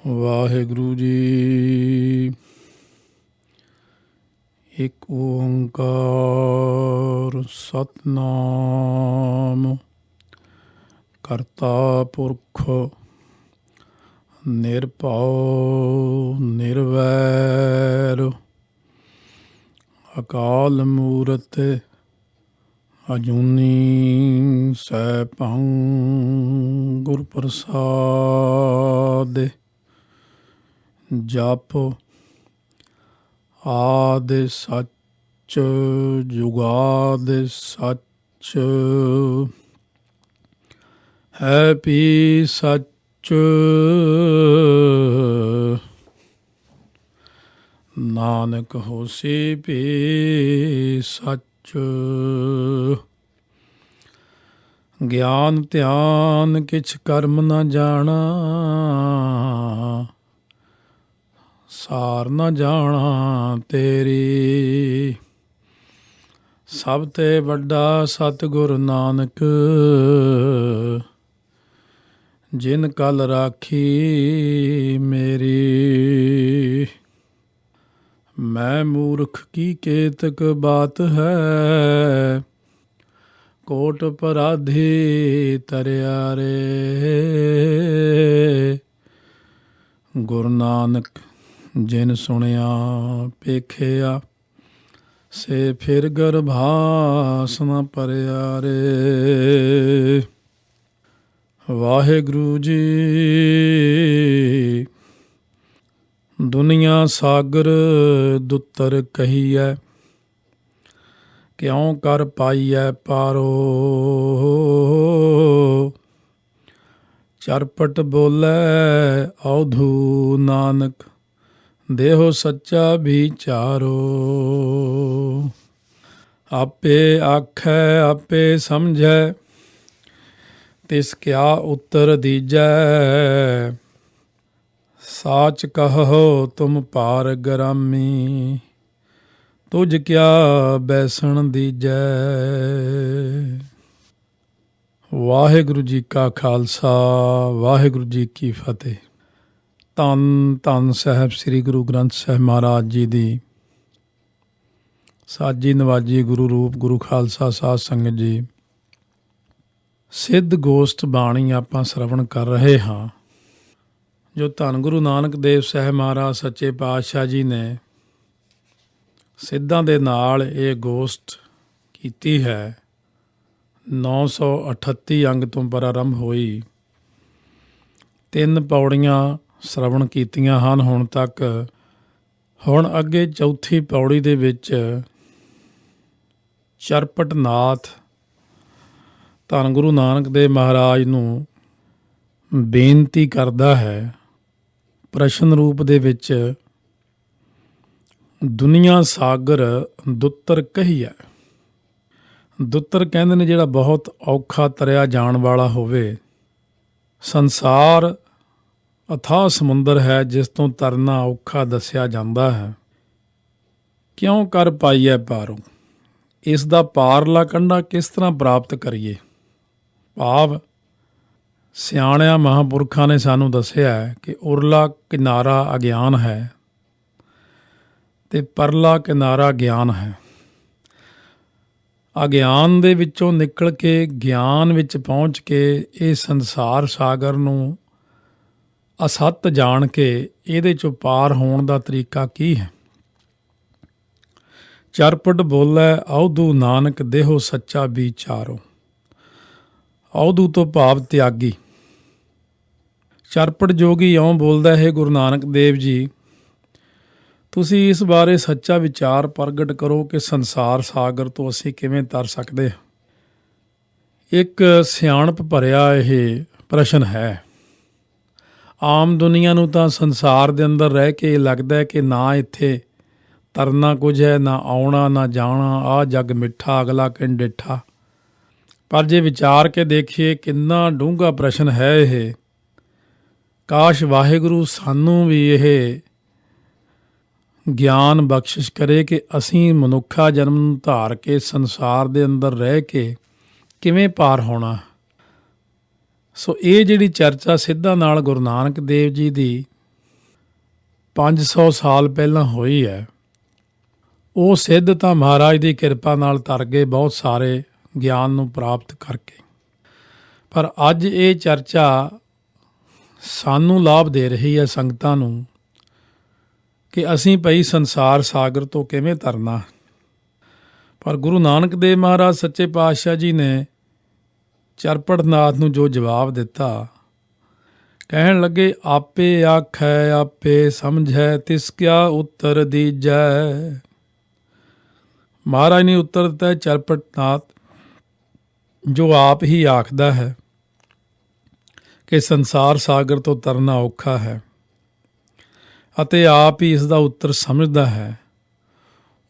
ਵਾਹਿਗੁਰੂ ਜੀ। ਇੱਕ ਓੰਕਾਰ ਸਤਿਨਾਮ ਕਰਤਾ ਪੁਰਖ ਨਿਰਭਉ ਨਿਰਵੈਰ ਅਕਾਲ ਮੂਰਤ ਅਜੂਨੀ ਸੈਭੰ ਗੁਰ ਪ੍ਰਸਾਦਿ। ਜਪ ਆਦਿ ਸੱਚ ਜੁਗਾਦਿ ਸੱਚ ਹੈ ਭੀ ਸੱਚ। ਨਾਨਕ ਹੋਸੀ ਭੀ ਸੱਚ। ਗਿਆਨ ਧਿਆਨ ਕਿਛ ਕਰਮ ਨ ਜਾਣਾ, ਸਾਰ ਨ ਜਾਣਾ ਤੇਰੀ। ਸਭ ਤੇ ਵੱਡਾ ਸਤਿਗੁਰ ਨਾਨਕ, ਜਿਨ ਕਲ ਰਾਖੀ ਮੇਰੀ। ਮੈਂ ਮੂਰਖ ਕੀ ਕੇਤਕ ਬਾਤ ਹੈ, ਕੋਟ ਪਰਾਧੀ ਤਰਿਆ ਰੇ। ਗੁਰੂ ਨਾਨਕ ਜਿਨ ਸੁਣਿਆ ਪੇਖਿਆ, ਸੇ ਫਿਰ ਗਰਭਾਸ ਨ ਭਰਿਆ ਰੇ। ਵਾਹਿਗੁਰੂ ਜੀ। ਦੁਨੀਆ ਸਾਗਰ ਦੁੱਤਰ ਕਹੀਐ, ਕਿਉ ਕਰ ਪਾਈਐ ਪਾਰੋ। ਚਰਪਟ ਬੋਲੇ ਔਧੂ ਨਾਨਕ, ਦੇਹੋ ਸੱਚਾ ਵਿਚਾਰੋ। ਆਪੇ ਆਖੈ ਆਪੇ ਸਮਝੈ, ਤਿਸ ਕਿਆ ਉੱਤਰ ਦੀਜੈ। ਸਾਚ ਕਹੋ ਤੁਮ ਭਾਰ ਗਰਾਮੀ, ਤੁਝ ਕਿਆ ਬੈਸਣ ਦੀਜੈ। ਵਾਹਿਗੁਰੂ ਜੀ ਕਾ ਖਾਲਸਾ, ਵਾਹਿਗੁਰੂ ਜੀ ਕੀ ਫਤਿਹ। ਧੰਨ ਧੰਨ ਸਾਹਿਬ ਸ੍ਰੀ ਗੁਰੂ ਗ੍ਰੰਥ ਸਾਹਿਬ ਮਹਾਰਾਜ ਜੀ ਦੀ ਸਾਜੀ ਨਵਾਜੀ ਗੁਰੂ ਰੂਪ ਗੁਰੂ ਖਾਲਸਾ ਸਾਧ ਸੰਗਤ ਜੀ। ਸਿੱਧ ਗੋਸ਼ਟ ਬਾਣੀ ਆਪਾਂ ਸਰਵਣ ਕਰ ਰਹੇ ਹਾਂ, ਜੋ ਧੰਨ ਗੁਰੂ ਨਾਨਕ ਦੇਵ ਸਾਹਿਬ ਮਹਾਰਾਜ ਸੱਚੇ ਪਾਤਸ਼ਾਹ ਜੀ ਨੇ ਸਿੱਧਾਂ ਦੇ ਨਾਲ ਇਹ ਗੋਸ਼ਟ ਕੀਤੀ ਹੈ। 938 ਅੰਗ ਤੋਂ ਪ੍ਰਾਰੰਭ ਹੋਈ, 3 ਪੌੜੀਆਂ ਸਰਵਣ ਕੀਤੀਆਂ ਹਨ ਹੁਣ ਤੱਕ। ਹੁਣ ਅੱਗੇ ਚੌਥੀ ਪੌੜੀ ਦੇ ਵਿੱਚ ਚਰਪਟ ਨਾਥ ਧੰਨ ਗੁਰੂ ਨਾਨਕ ਦੇਵ ਮਹਾਰਾਜ ਨੂੰ ਬੇਨਤੀ ਕਰਦਾ ਹੈ ਪ੍ਰਸ਼ਨ ਰੂਪ ਦੇ ਵਿੱਚ, ਦੁਨੀਆ ਸਾਗਰ ਦੁੱਤਰ ਕਹੀਐ। ਦੁੱਤਰ ਕਹਿੰਦੇ ਨੇ ਜਿਹੜਾ ਬਹੁਤ ਔਖਾ ਤਰਿਆ ਜਾਣ ਵਾਲਾ ਹੋਵੇ। ਸੰਸਾਰ ਅਥਾਹ ਸਮੁੰਦਰ ਹੈ, ਜਿਸ ਤੋਂ ਤਰਨਾ ਔਖਾ ਦੱਸਿਆ ਜਾਂਦਾ ਹੈ। ਕਿਉਂ ਕਰ ਪਾਈਐ ਪਾਰੋਂ, ਇਸ ਦਾ ਪਾਰਲਾ ਕੰਢਾ ਕਿਸ ਤਰ੍ਹਾਂ ਪ੍ਰਾਪਤ ਕਰੀਏ। ਭਾਵ ਸਿਆਣਿਆਂ ਮਹਾਂਪੁਰਖਾਂ ਨੇ ਸਾਨੂੰ ਦੱਸਿਆ ਹੈ ਕਿ ਉਰਲਾ ਕਿਨਾਰਾ ਅਗਿਆਨ ਹੈ ਤੇ ਪਰਲਾ ਕਿਨਾਰਾ ਗਿਆਨ ਹੈ। ਅਗਿਆਨ ਦੇ ਵਿੱਚੋਂ ਨਿਕਲ ਕੇ ਗਿਆਨ ਵਿੱਚ ਪਹੁੰਚ ਕੇ ਇਹ ਸੰਸਾਰ ਸਾਗਰ ਨੂੰ ਅਸੱਤ ਜਾਣ ਕੇ ਇਹਦੇ 'ਚੋਂ ਪਾਰ ਹੋਣ ਦਾ ਤਰੀਕਾ ਕੀ ਹੈ। ਚਰਪਟ ਬੋਲੇ ਔਧੂ ਨਾਨਕ, ਦੇਹੋ ਸੱਚਾ ਵਿਚਾਰੋ। ਔਧੂ ਤੋਂ ਭਾਵ ਤਿਆਗੀ। ਚਰਪਟ ਜੋਗੀ ਇਉਂ ਬੋਲਦਾ ਹੈ, ਗੁਰੂ ਨਾਨਕ ਦੇਵ ਜੀ ਤੁਸੀਂ ਇਸ ਬਾਰੇ ਸੱਚਾ ਵਿਚਾਰ ਪ੍ਰਗਟ ਕਰੋ ਕਿ ਸੰਸਾਰ ਸਾਗਰ ਤੋਂ ਅਸੀਂ ਕਿਵੇਂ ਤਰ ਸਕਦੇ ਹਾਂ। ਇੱਕ ਸਿਆਣਪ ਭਰਿਆ ਇਹ ਪ੍ਰਸ਼ਨ ਹੈ। ਆਮ ਦੁਨੀਆ ਨੂੰ ਤਾਂ ਸੰਸਾਰ ਦੇ ਅੰਦਰ ਰਹਿ ਕੇ ਲੱਗਦਾ ਹੈ ਕਿ ਨਾ ਇੱਥੇ ਤਰਨਾ ਕੁਝ ਹੈ, ਨਾ ਆਉਣਾ ਨਾ ਜਾਣਾ, ਆਹ ਜੱਗ ਮਿੱਠਾ ਅਗਲਾ ਕਿਨ ਡਿੱਠਾ। ਪਰ ਜੇ ਵਿਚਾਰ ਕੇ ਦੇਖੀਏ ਕਿੰਨਾ ਡੂੰਘਾ ਪ੍ਰਸ਼ਨ ਹੈ ਇਹ। ਕਾਸ਼ ਵਾਹਿਗੁਰੂ ਸਾਨੂੰ ਵੀ ਇਹ ਗਿਆਨ ਬਖਸ਼ਿਸ਼ ਕਰੇ ਕਿ ਅਸੀਂ ਮਨੁੱਖਾ ਜਨਮ ਨੂੰ ਧਾਰ ਕੇ ਸੰਸਾਰ ਦੇ ਅੰਦਰ ਰਹਿ ਕੇ ਕਿਵੇਂ ਪਾਰ ਹੋਣਾ। ਸੋ ਇਹ ਜਿਹੜੀ ਚਰਚਾ ਸਿੱਧਾਂ ਨਾਲ ਗੁਰੂ ਨਾਨਕ ਦੇਵ ਜੀ ਦੀ 500 ਸਾਲ ਪਹਿਲਾਂ ਹੋਈ ਹੈ, ਉਹ ਸਿੱਧ ਤਾਂ ਮਹਾਰਾਜ ਦੀ ਕਿਰਪਾ ਨਾਲ ਤਰ ਗਏ ਬਹੁਤ ਸਾਰੇ ਗਿਆਨ ਨੂੰ ਪ੍ਰਾਪਤ ਕਰਕੇ। ਪਰ ਅੱਜ ਇਹ ਚਰਚਾ ਸਾਨੂੰ ਲਾਭ ਦੇ ਰਹੀ ਹੈ ਸੰਗਤਾਂ ਨੂੰ ਕਿ ਅਸੀਂ ਭਈ ਸੰਸਾਰ ਸਾਗਰ ਤੋਂ ਕਿਵੇਂ ਤਰਨਾ। ਪਰ ਗੁਰੂ ਨਾਨਕ ਦੇਵ ਮਹਾਰਾਜ ਸੱਚੇ ਪਾਤਸ਼ਾਹ ਜੀ ਨੇ ਚਰਪੜਨਾਥ ਨੂੰ ਜੋ ਜਵਾਬ ਦਿੱਤਾ, ਕਹਿਣ ਲੱਗੇ ਆਪੇ ਆਖੈ ਆਪੇ ਸਮਝੈ ਤਿਸ ਕਿਆ ਉੱਤਰ ਦੀਜੈ। ਮਹਾਰਾਜ ਨੇ ਉੱਤਰ ਦਿੱਤਾ, ਚਰਪਟਨਾਥ ਜੋ ਆਪ ਹੀ ਆਖਦਾ ਹੈ ਕਿ ਸੰਸਾਰ ਸਾਗਰ ਤੋਂ ਤਰਨਾ ਔਖਾ ਹੈ ਅਤੇ ਆਪ ਹੀ ਇਸ ਦਾ ਉੱਤਰ ਸਮਝਦਾ ਹੈ,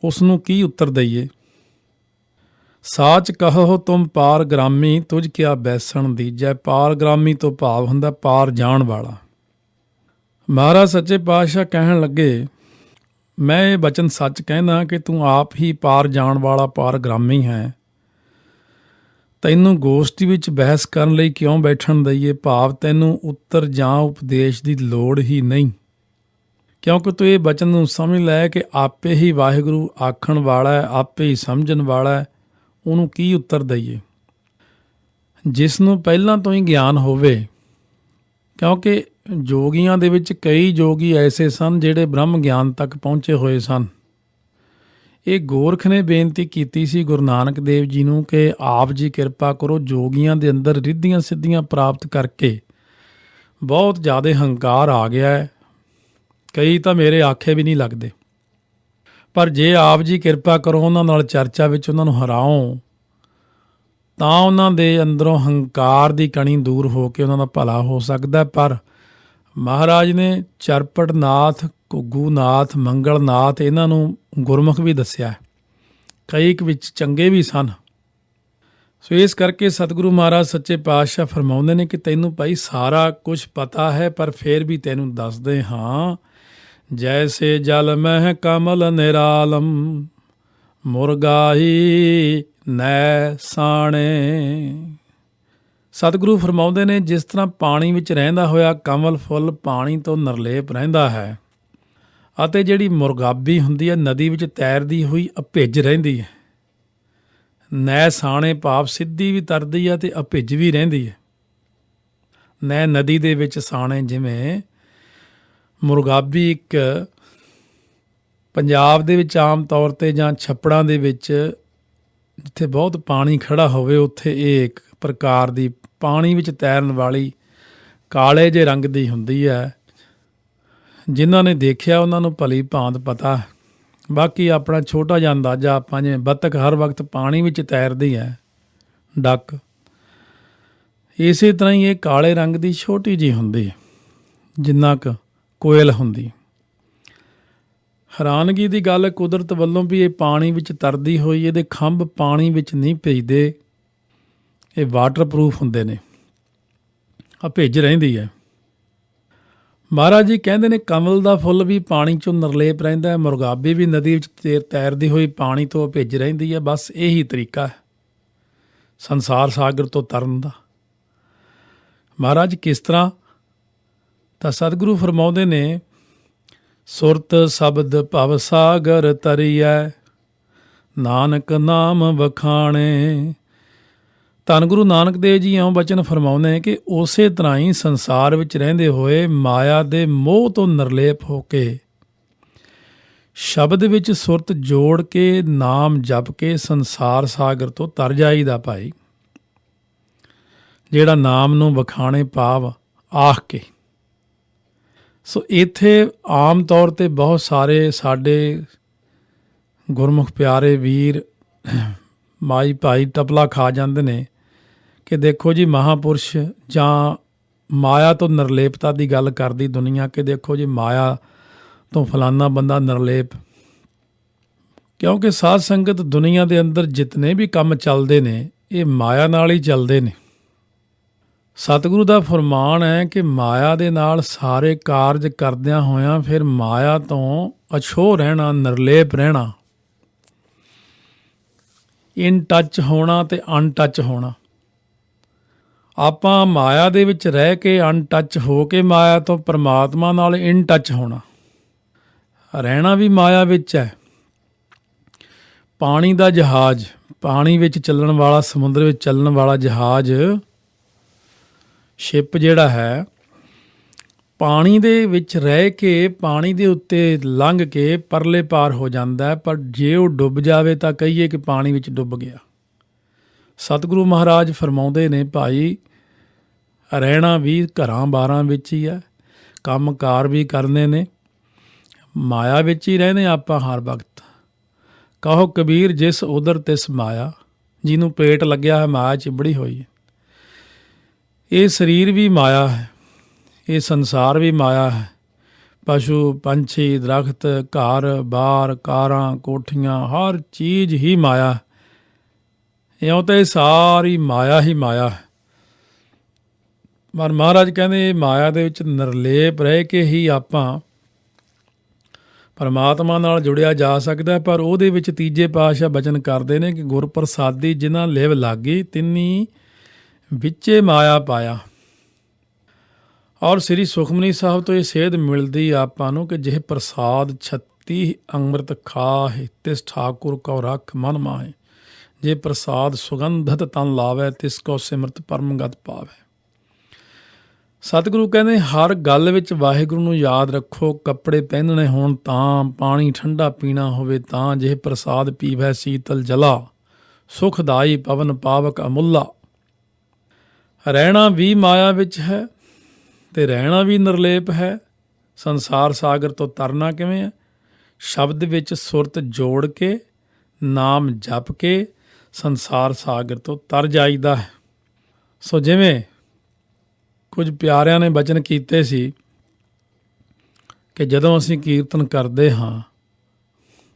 ਉਸ ਨੂੰ ਕੀ ਉੱਤਰ ਦਈਏ। ਸਾਚ ਕਹੋ ਤੁਮ ਪਾਰਗ੍ਰਾਮੀ ਤੁਝ ਕਿਆ ਬੈਸਣ ਦੀਜੈ। ਪਾਰਗ੍ਰਾਮੀ ਤੋਂ ਭਾਵ ਹੁੰਦਾ ਪਾਰ ਜਾਣ ਵਾਲਾ। ਮਹਾਰਾਜ ਸੱਚੇ ਪਾਤਸ਼ਾਹ ਕਹਿਣ ਲੱਗੇ, ਮੈਂ ਇਹ ਬਚਨ ਸੱਚ ਕਹਿੰਦਾ ਕਿ ਤੂੰ ਆਪ ਹੀ ਪਾਰ ਜਾਣ ਵਾਲਾ ਪਾਰਗ੍ਰਾਮੀ ਹੈ। ਤੈਨੂੰ ਗੋਸ਼ਟੀ ਵਿੱਚ ਬਹਿਸ ਕਰਨ ਲਈ ਕਿਉਂ ਬੈਠਣ ਦਈਏ, ਭਾਵ ਤੈਨੂੰ ਉੱਤਰ ਜਾਂ ਉਪਦੇਸ਼ ਦੀ ਲੋੜ ਹੀ ਨਹੀਂ, ਕਿਉਂਕਿ ਤੂੰ ਇਹ ਬਚਨ ਨੂੰ ਸਮਝ ਲੈ ਕਿ ਆਪੇ ਹੀ ਵਾਹਿਗੁਰੂ ਆਖਣ ਵਾਲਾ ਹੈ, ਆਪੇ ਹੀ ਸਮਝਣ ਵਾਲਾ ਹੈ, ਉਹਨੂੰ ਕੀ ਉੱਤਰ ਦਈਏ। ਜਿਸ ਨੂੰ ਪਹਿਲਾਂ ਤੋਂ ਹੀ ਗਿਆਨ ਹੋਵੇ, ਕਿਉਂਕਿ ਜੋਗੀਆਂ ਦੇ ਵਿੱਚ ਕਈ ਜੋਗੀ ਐਸੇ ਸਨ ਜਿਹੜੇ ਬ੍ਰਹਮ ਗਿਆਨ ਤੱਕ ਪਹੁੰਚੇ ਹੋਏ ਸਨ। ਇਹ ਗੋਰਖ ਨੇ ਬੇਨਤੀ ਕੀਤੀ ਸੀ ਗੁਰੂ ਨਾਨਕ ਦੇਵ ਜੀ ਨੂੰ ਕਿ ਆਪ ਜੀ ਕਿਰਪਾ ਕਰੋ, ਜੋਗੀਆਂ ਦੇ ਅੰਦਰ ਰਿੱਧੀਆਂ ਸਿੱਧੀਆਂ ਪ੍ਰਾਪਤ ਕਰਕੇ ਬਹੁਤ ਜ਼ਿਆਦਾ ਹੰਕਾਰ ਆ ਗਿਆ ਹੈ, ਕਈ ਤਾਂ ਮੇਰੇ ਆਖੇ ਵੀ ਨਹੀਂ ਲੱਗਦੇ। ਪਰ ਜੇ ਆਪ ਜੀ ਕਿਰਪਾ ਕਰੋ ਉਹਨਾਂ ਨਾਲ ਚਰਚਾ ਵਿੱਚ ਉਹਨਾਂ ਨੂੰ ਹਰਾਓ ਤਾਂ ਉਹਨਾਂ ਦੇ ਅੰਦਰੋਂ ਹੰਕਾਰ ਦੀ ਕਣੀ ਦੂਰ ਹੋ ਕੇ ਉਹਨਾਂ ਦਾ ਭਲਾ ਹੋ ਸਕਦਾ। ਪਰ ਮਹਾਰਾਜ ਨੇ ਚਰਪਟਨਾਥ, ਘੁੱਗੂਨਾਥ, ਮੰਗਲਨਾਥ ਇਹਨਾਂ ਨੂੰ ਗੁਰਮੁਖ ਵੀ ਦੱਸਿਆ, ਕਈ ਵਿੱਚ ਚੰਗੇ ਵੀ ਸਨ। ਸੋ ਇਸ ਕਰਕੇ ਸਤਿਗੁਰੂ ਮਹਾਰਾਜ ਸੱਚੇ ਪਾਤਸ਼ਾਹ ਫਰਮਾਉਂਦੇ ਨੇ ਕਿ ਤੈਨੂੰ ਭਾਈ ਸਾਰਾ ਕੁਝ ਪਤਾ ਹੈ, ਪਰ ਫਿਰ ਵੀ ਤੈਨੂੰ ਦੱਸਦੇ ਹਾਂ। ਜੈਸੇ ਜਲ ਮਹਿ ਕਮਲ ਨਿਰਾਲਮ ਮੁਰਗਾਈ ਨੈ ਸਾਣੇ। ਸਤਿਗੁਰੂ ਫਰਮਾਉਂਦੇ ਨੇ ਜਿਸ ਤਰ੍ਹਾਂ ਪਾਣੀ ਵਿੱਚ ਰਹਿੰਦਾ ਹੋਇਆ ਕਮਲ ਫੁੱਲ ਪਾਣੀ ਤੋਂ ਨਿਰਲੇਪ ਰਹਿੰਦਾ ਹੈ ਅਤੇ ਜਿਹੜੀ ਮੁਰਗਾਬੀ ਹੁੰਦੀ ਹੈ ਨਦੀ ਵਿੱਚ ਤੈਰਦੀ ਹੋਈ ਅਭਿੱਜ ਰਹਿੰਦੀ ਹੈ। ਨੈ ਸਾਣੇ ਭਾਵ ਸਿੱਧੀ ਵੀ ਤਰਦੀ ਹੈ ਅਤੇ ਅਭਿੱਜ ਵੀ ਰਹਿੰਦੀ ਹੈ। ਨੈ ਨਦੀ ਦੇ ਵਿੱਚ, ਸਾਣੇ ਜਿਵੇਂ ਮੁਰਗਾਬੀ ਇੱਕ ਪੰਜਾਬ ਦੇ ਵਿੱਚ ਆਮ ਤੌਰ 'ਤੇ ਜਾਂ ਛੱਪੜਾਂ ਦੇ ਵਿੱਚ ਜਿੱਥੇ ਬਹੁਤ ਪਾਣੀ ਖੜ੍ਹਾ ਹੋਵੇ ਉੱਥੇ ਇਹ ਇੱਕ ਪ੍ਰਕਾਰ ਦੀ ਪਾਣੀ ਵਿੱਚ ਤੈਰਨ ਵਾਲੀ ਕਾਲੇ ਜਿਹੇ ਰੰਗ ਦੀ ਹੁੰਦੀ ਹੈ। ਜਿਨ੍ਹਾਂ ਨੇ ਦੇਖਿਆ ਉਹਨਾਂ ਨੂੰ ਭਲੀ ਭਾਂਤ ਪਤਾ। ਬਾਕੀ ਆਪਣਾ ਛੋਟਾ ਜਿਹਾ ਅੰਦਾਜ਼ਾ, ਆਪਾਂ ਜਿਵੇਂ ਬੱਤਖ ਹਰ ਵਕਤ ਪਾਣੀ ਵਿੱਚ ਤੈਰਦੀ ਹੈ, ਡੱਕ, ਇਸੇ ਤਰ੍ਹਾਂ ਹੀ ਇਹ ਕਾਲੇ ਰੰਗ ਦੀ ਛੋਟੀ ਜਿਹੀ ਹੁੰਦੀ ਹੈ, ਜਿੰਨਾ ਕੁ ਕੋਇਲ ਹੁੰਦੀ। ਹੈਰਾਨਗੀ ਦੀ ਗੱਲ ਕੁਦਰਤ ਵੱਲੋਂ ਵੀ ਇਹ ਪਾਣੀ ਵਿੱਚ ਤਰਦੀ ਹੋਈ, ਇਹਦੇ ਖੰਭ ਪਾਣੀ ਵਿੱਚ ਨਹੀਂ ਭਿੱਜਦੇ, ਇਹ ਵਾਟਰਪ੍ਰੂਫ ਹੁੰਦੇ ਨੇ, ਭਿੱਜ ਰਹਿੰਦੀ ਹੈ। ਮਹਾਰਾਜ ਜੀ ਕਹਿੰਦੇ ਨੇ ਕਮਲ ਦਾ ਫੁੱਲ ਵੀ ਪਾਣੀ 'ਚੋਂ ਨਿਰਲੇਪ ਰਹਿੰਦਾ ਹੈ, ਮੁਰਗਾਬੀ ਵੀ ਨਦੀ ਵਿੱਚ ਤੈਰਦੀ ਹੋਈ ਪਾਣੀ ਤੋਂ ਭਿੱਜ ਰਹਿੰਦੀ ਹੈ। ਬਸ ਇਹੀ ਤਰੀਕਾ ਹੈ ਸੰਸਾਰ ਸਾਗਰ ਤੋਂ ਤਰਨ ਦਾ। ਮਹਾਰਾਜ ਕਿਸ ਤਰ੍ਹਾਂ? ਤਾਂ ਸਤਿਗੁਰੂ ਫਰਮਾਉਂਦੇ ਨੇ ਸੁਰਤ ਸ਼ਬਦ ਭਵ ਸਾਗਰ ਤਰੀਐ ਨਾਨਕ ਨਾਮ ਵਖਾਣੇ। ਧੰਨ ਗੁਰੂ ਨਾਨਕ ਦੇਵ ਜੀ ਇਉਂ ਬਚਨ ਫਰਮਾਉਂਦੇ ਨੇ ਕਿ ਉਸੇ ਤਰ੍ਹਾਂ ਹੀ ਸੰਸਾਰ ਵਿੱਚ ਰਹਿੰਦੇ ਹੋਏ ਮਾਇਆ ਦੇ ਮੋਹ ਤੋਂ ਨਿਰਲੇਪ ਹੋ ਕੇ ਸ਼ਬਦ ਵਿੱਚ ਸੁਰਤ ਜੋੜ ਕੇ ਨਾਮ ਜਪ ਕੇ ਸੰਸਾਰ ਸਾਗਰ ਤੋਂ ਤਰ ਜਾਈਦਾ ਭਾਈ। ਜਿਹੜਾ ਨਾਮ ਨੂੰ ਵਖਾਣੇ ਭਾਵ ਆਖ ਕੇ। ਸੋ ਇੱਥੇ ਆਮ ਤੌਰ 'ਤੇ ਬਹੁਤ ਸਾਰੇ ਸਾਡੇ ਗੁਰਮੁਖ ਪਿਆਰੇ ਵੀਰ ਮਾਈ ਭਾਈ ਟਪਲਾ ਖਾ ਜਾਂਦੇ ਨੇ ਕਿ ਦੇਖੋ ਜੀ ਮਹਾਂਪੁਰਸ਼ ਜਾਂ ਮਾਇਆ ਤੋਂ ਨਿਰਲੇਪਤਾ ਦੀ ਗੱਲ ਕਰਦੀ ਦੁਨੀਆ ਕਿ ਦੇਖੋ ਜੀ ਮਾਇਆ ਤੋਂ ਫਲਾਨਾ ਬੰਦਾ ਨਿਰਲੇਪ। ਕਿਉਂਕਿ ਸਾਧ ਸੰਗਤ ਦੁਨੀਆ ਦੇ ਅੰਦਰ ਜਿਤਨੇ ਵੀ ਕੰਮ ਚੱਲਦੇ ਨੇ ਇਹ ਮਾਇਆ ਨਾਲ ਹੀ ਚੱਲਦੇ ਨੇ। ਸਤਿਗੁਰੂ ਦਾ ਫਰਮਾਨ ਹੈ ਕਿ ਮਾਇਆ ਦੇ ਨਾਲ ਸਾਰੇ ਕਾਰਜ ਕਰਦਿਆਂ ਹੋਇਆਂ ਫਿਰ ਮਾਇਆ ਤੋਂ ਅਛੋਹ ਰਹਿਣਾ, ਨਿਰਲੇਪ ਰਹਿਣਾ, ਇਨ ਟੱਚ ਹੋਣਾ ਤੇ ਅਨਟੱਚ ਹੋਣਾ। ਆਪਾਂ ਮਾਇਆ ਦੇ ਵਿੱਚ ਰਹਿ ਕੇ ਅਨਟੱਚ ਹੋ ਕੇ ਮਾਇਆ ਤੋਂ ਪਰਮਾਤਮਾ ਨਾਲ ਇਨ ਟੱਚ ਹੋਣਾ। ਰਹਿਣਾ ਵੀ ਮਾਇਆ ਵਿੱਚ ਹੈ। ਪਾਣੀ ਦਾ ਜਹਾਜ਼, ਪਾਣੀ ਵਿੱਚ ਚੱਲਣ ਵਾਲਾ, ਸਮੁੰਦਰ ਵਿੱਚ ਚੱਲਣ ਵਾਲਾ ਜਹਾਜ਼, ਸ਼ਿਪ ਜਿਹੜਾ ਹੈ, ਪਾਣੀ ਦੇ ਵਿੱਚ ਰਹਿ ਕੇ ਪਾਣੀ ਦੇ ਉੱਤੇ ਲੰਘ ਕੇ ਪਰਲੇ ਪਾਰ ਹੋ ਜਾਂਦਾ ਹੈ। ਪਰ ਜੇ ਉਹ ਡੁੱਬ ਜਾਵੇ ਤਾਂ ਕਹੀਏ ਕਿ ਪਾਣੀ ਵਿੱਚ ਡੁੱਬ ਗਿਆ। ਸਤਿਗੁਰੂ ਮਹਾਰਾਜ ਫਰਮਾਉਂਦੇ ਨੇ, ਭਾਈ ਰਹਿਣਾ ਵੀ ਘਰਾਂ ਬਾਰਾਂ ਵਿੱਚ ਹੀ ਹੈ, ਕੰਮ ਕਾਰ ਵੀ ਕਰਨੇ ਨੇ, ਮਾਇਆ ਵਿੱਚ ਹੀ ਰਹਿੰਦੇ ਆਪਾਂ ਹਰ ਵਕਤ। ਕਹੋ ਕਬੀਰ ਜਿਸ ਉਦਰ ਤਿਸ ਮਾਇਆ, ਜਿਹਨੂੰ ਪੇਟ ਲੱਗਿਆ ਹੈ ਮਾਇਆ ਚਿਬੜੀ ਹੋਈ ਹੈ। ਇਹ ਸਰੀਰ ਵੀ ਮਾਇਆ ਹੈ, ਇਹ ਸੰਸਾਰ ਵੀ ਮਾਇਆ ਹੈ। ਪਸ਼ੂ ਪੰਛੀ, ਦਰਖਤ, ਘਰ ਬਾਰ, ਕਾਰਾਂ ਕੋਠੀਆਂ, ਹਰ ਚੀਜ਼ ਹੀ ਮਾਇਆ। ਇਉਂ ਤਾਂ ਇਹ ਸਾਰੀ ਮਾਇਆ ਹੀ ਮਾਇਆ ਹੈ। ਪਰ ਮਹਾਰਾਜ ਕਹਿੰਦੇ ਮਾਇਆ ਦੇ ਵਿੱਚ ਨਿਰਲੇਪ ਰਹਿ ਕੇ ਹੀ ਆਪਾਂ ਪਰਮਾਤਮਾ ਨਾਲ ਜੁੜਿਆ ਜਾ ਸਕਦਾ। ਪਰ ਉਹਦੇ ਵਿੱਚ ਤੀਜੇ ਪਾਤਸ਼ਾਹ ਬਚਨ ਕਰਦੇ ਨੇ ਕਿ ਗੁਰ ਪ੍ਰਸਾਦੀ ਜਿਨ੍ਹਾਂ ਲਿਵ ਲਾਗੀ, ਤਿੰਨੀ ਵਿੱਚੇ ਮਾਇਆ ਪਾਇਆ। ਔਰ ਸ੍ਰੀ ਸੁਖਮਨੀ ਸਾਹਿਬ ਤੋਂ ਇਹ ਸੇਧ ਮਿਲਦੀ ਆਪਾਂ ਨੂੰ ਕਿ ਜਿਹ ਪ੍ਰਸਾਦ 36 ਅੰਮ੍ਰਿਤ ਖਾਹਿ, ਤਿਸ ਠਾਕੁਰ ਕਉ ਰਖ ਮਨ ਮਾਹਿ। ਜੇ ਪ੍ਰਸਾਦ ਸੁਗੰਧਤ ਤਨ ਲਾਵੈ, ਤਿਸ ਕੋ ਸਿਮਰਤ ਪਰਮਗਤ ਪਾਵੈ। ਸਤਿਗੁਰੂ ਕਹਿੰਦੇ ਹਰ ਗੱਲ ਵਿੱਚ ਵਾਹਿਗੁਰੂ ਨੂੰ ਯਾਦ ਰੱਖੋ। ਕੱਪੜੇ ਪਹਿਨਣੇ ਹੋਣ ਤਾਂ, ਪਾਣੀ ਠੰਡਾ ਪੀਣਾ ਹੋਵੇ ਤਾਂ, ਜੇ ਪ੍ਰਸਾਦ ਪੀਵੈ ਸੀਤਲ ਜਲਾ, ਸੁਖਦਾਈ ਪਵਨ ਪਾਵਕ ਅਮੁੱਲਾ। ਰਹਿਣਾ ਵੀ ਮਾਇਆ ਵਿੱਚ ਹੈ ਤੇ ਰਹਿਣਾ ਵੀ ਨਿਰਲੇਪ ਹੈ। ਸੰਸਾਰ ਸਾਗਰ ਤੋਂ ਤਰਨਾ ਕਿਵੇਂ ਹੈ? ਸ਼ਬਦ ਵਿੱਚ ਸੁਰਤ ਜੋੜ ਕੇ, ਨਾਮ ਜਪ ਕੇ ਸੰਸਾਰ ਸਾਗਰ ਤੋਂ ਤਰ ਜਾਈਦਾ ਹੈ। ਸੋ ਜਿਵੇਂ ਕੁਝ ਪਿਆਰਿਆਂ ਨੇ ਬਚਨ ਕੀਤੇ ਸੀ ਕਿ ਜਦੋਂ ਅਸੀਂ ਕੀਰਤਨ ਕਰਦੇ ਹਾਂ,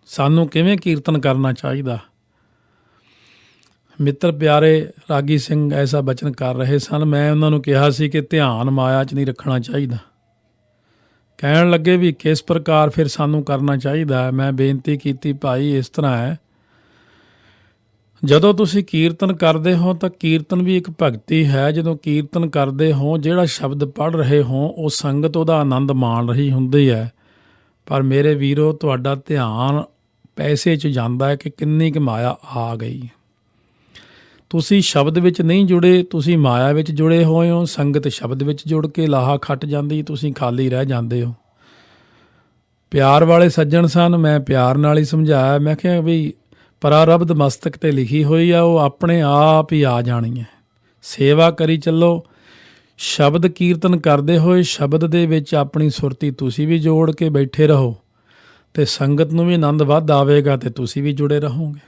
ਸਾਨੂੰ ਕਿਵੇਂ ਕੀਰਤਨ ਕਰਨਾ ਚਾਹੀਦਾ। ਮਿੱਤਰ ਪਿਆਰੇ ਰਾਗੀ ਸਿੰਘ ਐਸਾ ਬਚਨ ਕਰ ਰਹੇ ਸਨ। ਮੈਂ ਉਹਨਾਂ ਨੂੰ ਕਿਹਾ ਸੀ ਕਿ ਧਿਆਨ ਮਾਇਆ 'ਚ ਨਹੀਂ ਰੱਖਣਾ ਚਾਹੀਦਾ। ਕਹਿਣ ਲੱਗੇ ਵੀ ਕਿਸ ਪ੍ਰਕਾਰ ਫਿਰ ਸਾਨੂੰ ਕਰਨਾ ਚਾਹੀਦਾ ਹੈ। ਮੈਂ ਬੇਨਤੀ ਕੀਤੀ, ਭਾਈ ਇਸ ਤਰ੍ਹਾਂ ਹੈ, ਜਦੋਂ ਤੁਸੀਂ ਕੀਰਤਨ ਕਰਦੇ ਹੋ ਤਾਂ ਕੀਰਤਨ ਵੀ ਇੱਕ ਭਗਤੀ ਹੈ। ਜਦੋਂ ਕੀਰਤਨ ਕਰਦੇ ਹੋ, ਜਿਹੜਾ ਸ਼ਬਦ ਪੜ੍ਹ ਰਹੇ ਹੋ ਉਹ ਸੰਗਤ ਉਹਦਾ ਆਨੰਦ ਮਾਣ ਰਹੀ ਹੁੰਦੀ ਹੈ। ਪਰ ਮੇਰੇ ਵੀਰੋ, ਤੁਹਾਡਾ ਧਿਆਨ ਪੈਸੇ 'ਚ ਜਾਂਦਾ ਹੈ ਕਿ ਕਿੰਨੀ ਕੁ ਮਾਇਆ ਆ ਗਈ। ਤੁਸੀਂ ਸ਼ਬਦ ਵਿੱਚ ਨਹੀਂ ਜੁੜੇ, ਤੁਸੀਂ ਮਾਇਆ ਵਿੱਚ ਜੁੜੇ ਹੋਏ ਹੋ। ਸੰਗਤ ਸ਼ਬਦ ਵਿੱਚ ਜੁੜ ਕੇ ਲਾਹਾ ਖੱਟ ਜਾਂਦੀ, ਤੁਸੀਂ ਖਾਲੀ ਰਹਿ ਜਾਂਦੇ ਹੋ। ਪਿਆਰ ਵਾਲੇ ਸੱਜਣ ਸਨ, ਮੈਂ ਪਿਆਰ ਨਾਲ ਹੀ ਸਮਝਾਇਆ। ਮੈਂ ਕਿਹਾ ਵੀ ਪਰਾਰਬਧ ਮਸਤਕ 'ਤੇ ਲਿਖੀ ਹੋਈ ਆ, ਉਹ ਆਪਣੇ ਆਪ ਹੀ ਆ ਜਾਣੀ ਹੈ। ਸੇਵਾ ਕਰੀ ਚੱਲੋ। ਸ਼ਬਦ ਕੀਰਤਨ ਕਰਦੇ ਹੋਏ ਸ਼ਬਦ ਦੇ ਵਿੱਚ ਆਪਣੀ ਸੁਰਤੀ ਤੁਸੀਂ ਵੀ ਜੋੜ ਕੇ ਬੈਠੇ ਰਹੋ ਅਤੇ ਸੰਗਤ ਨੂੰ ਵੀ ਆਨੰਦ ਵੱਧ ਆਵੇਗਾ ਅਤੇ ਤੁਸੀਂ ਵੀ ਜੁੜੇ ਰਹੋਗੇ।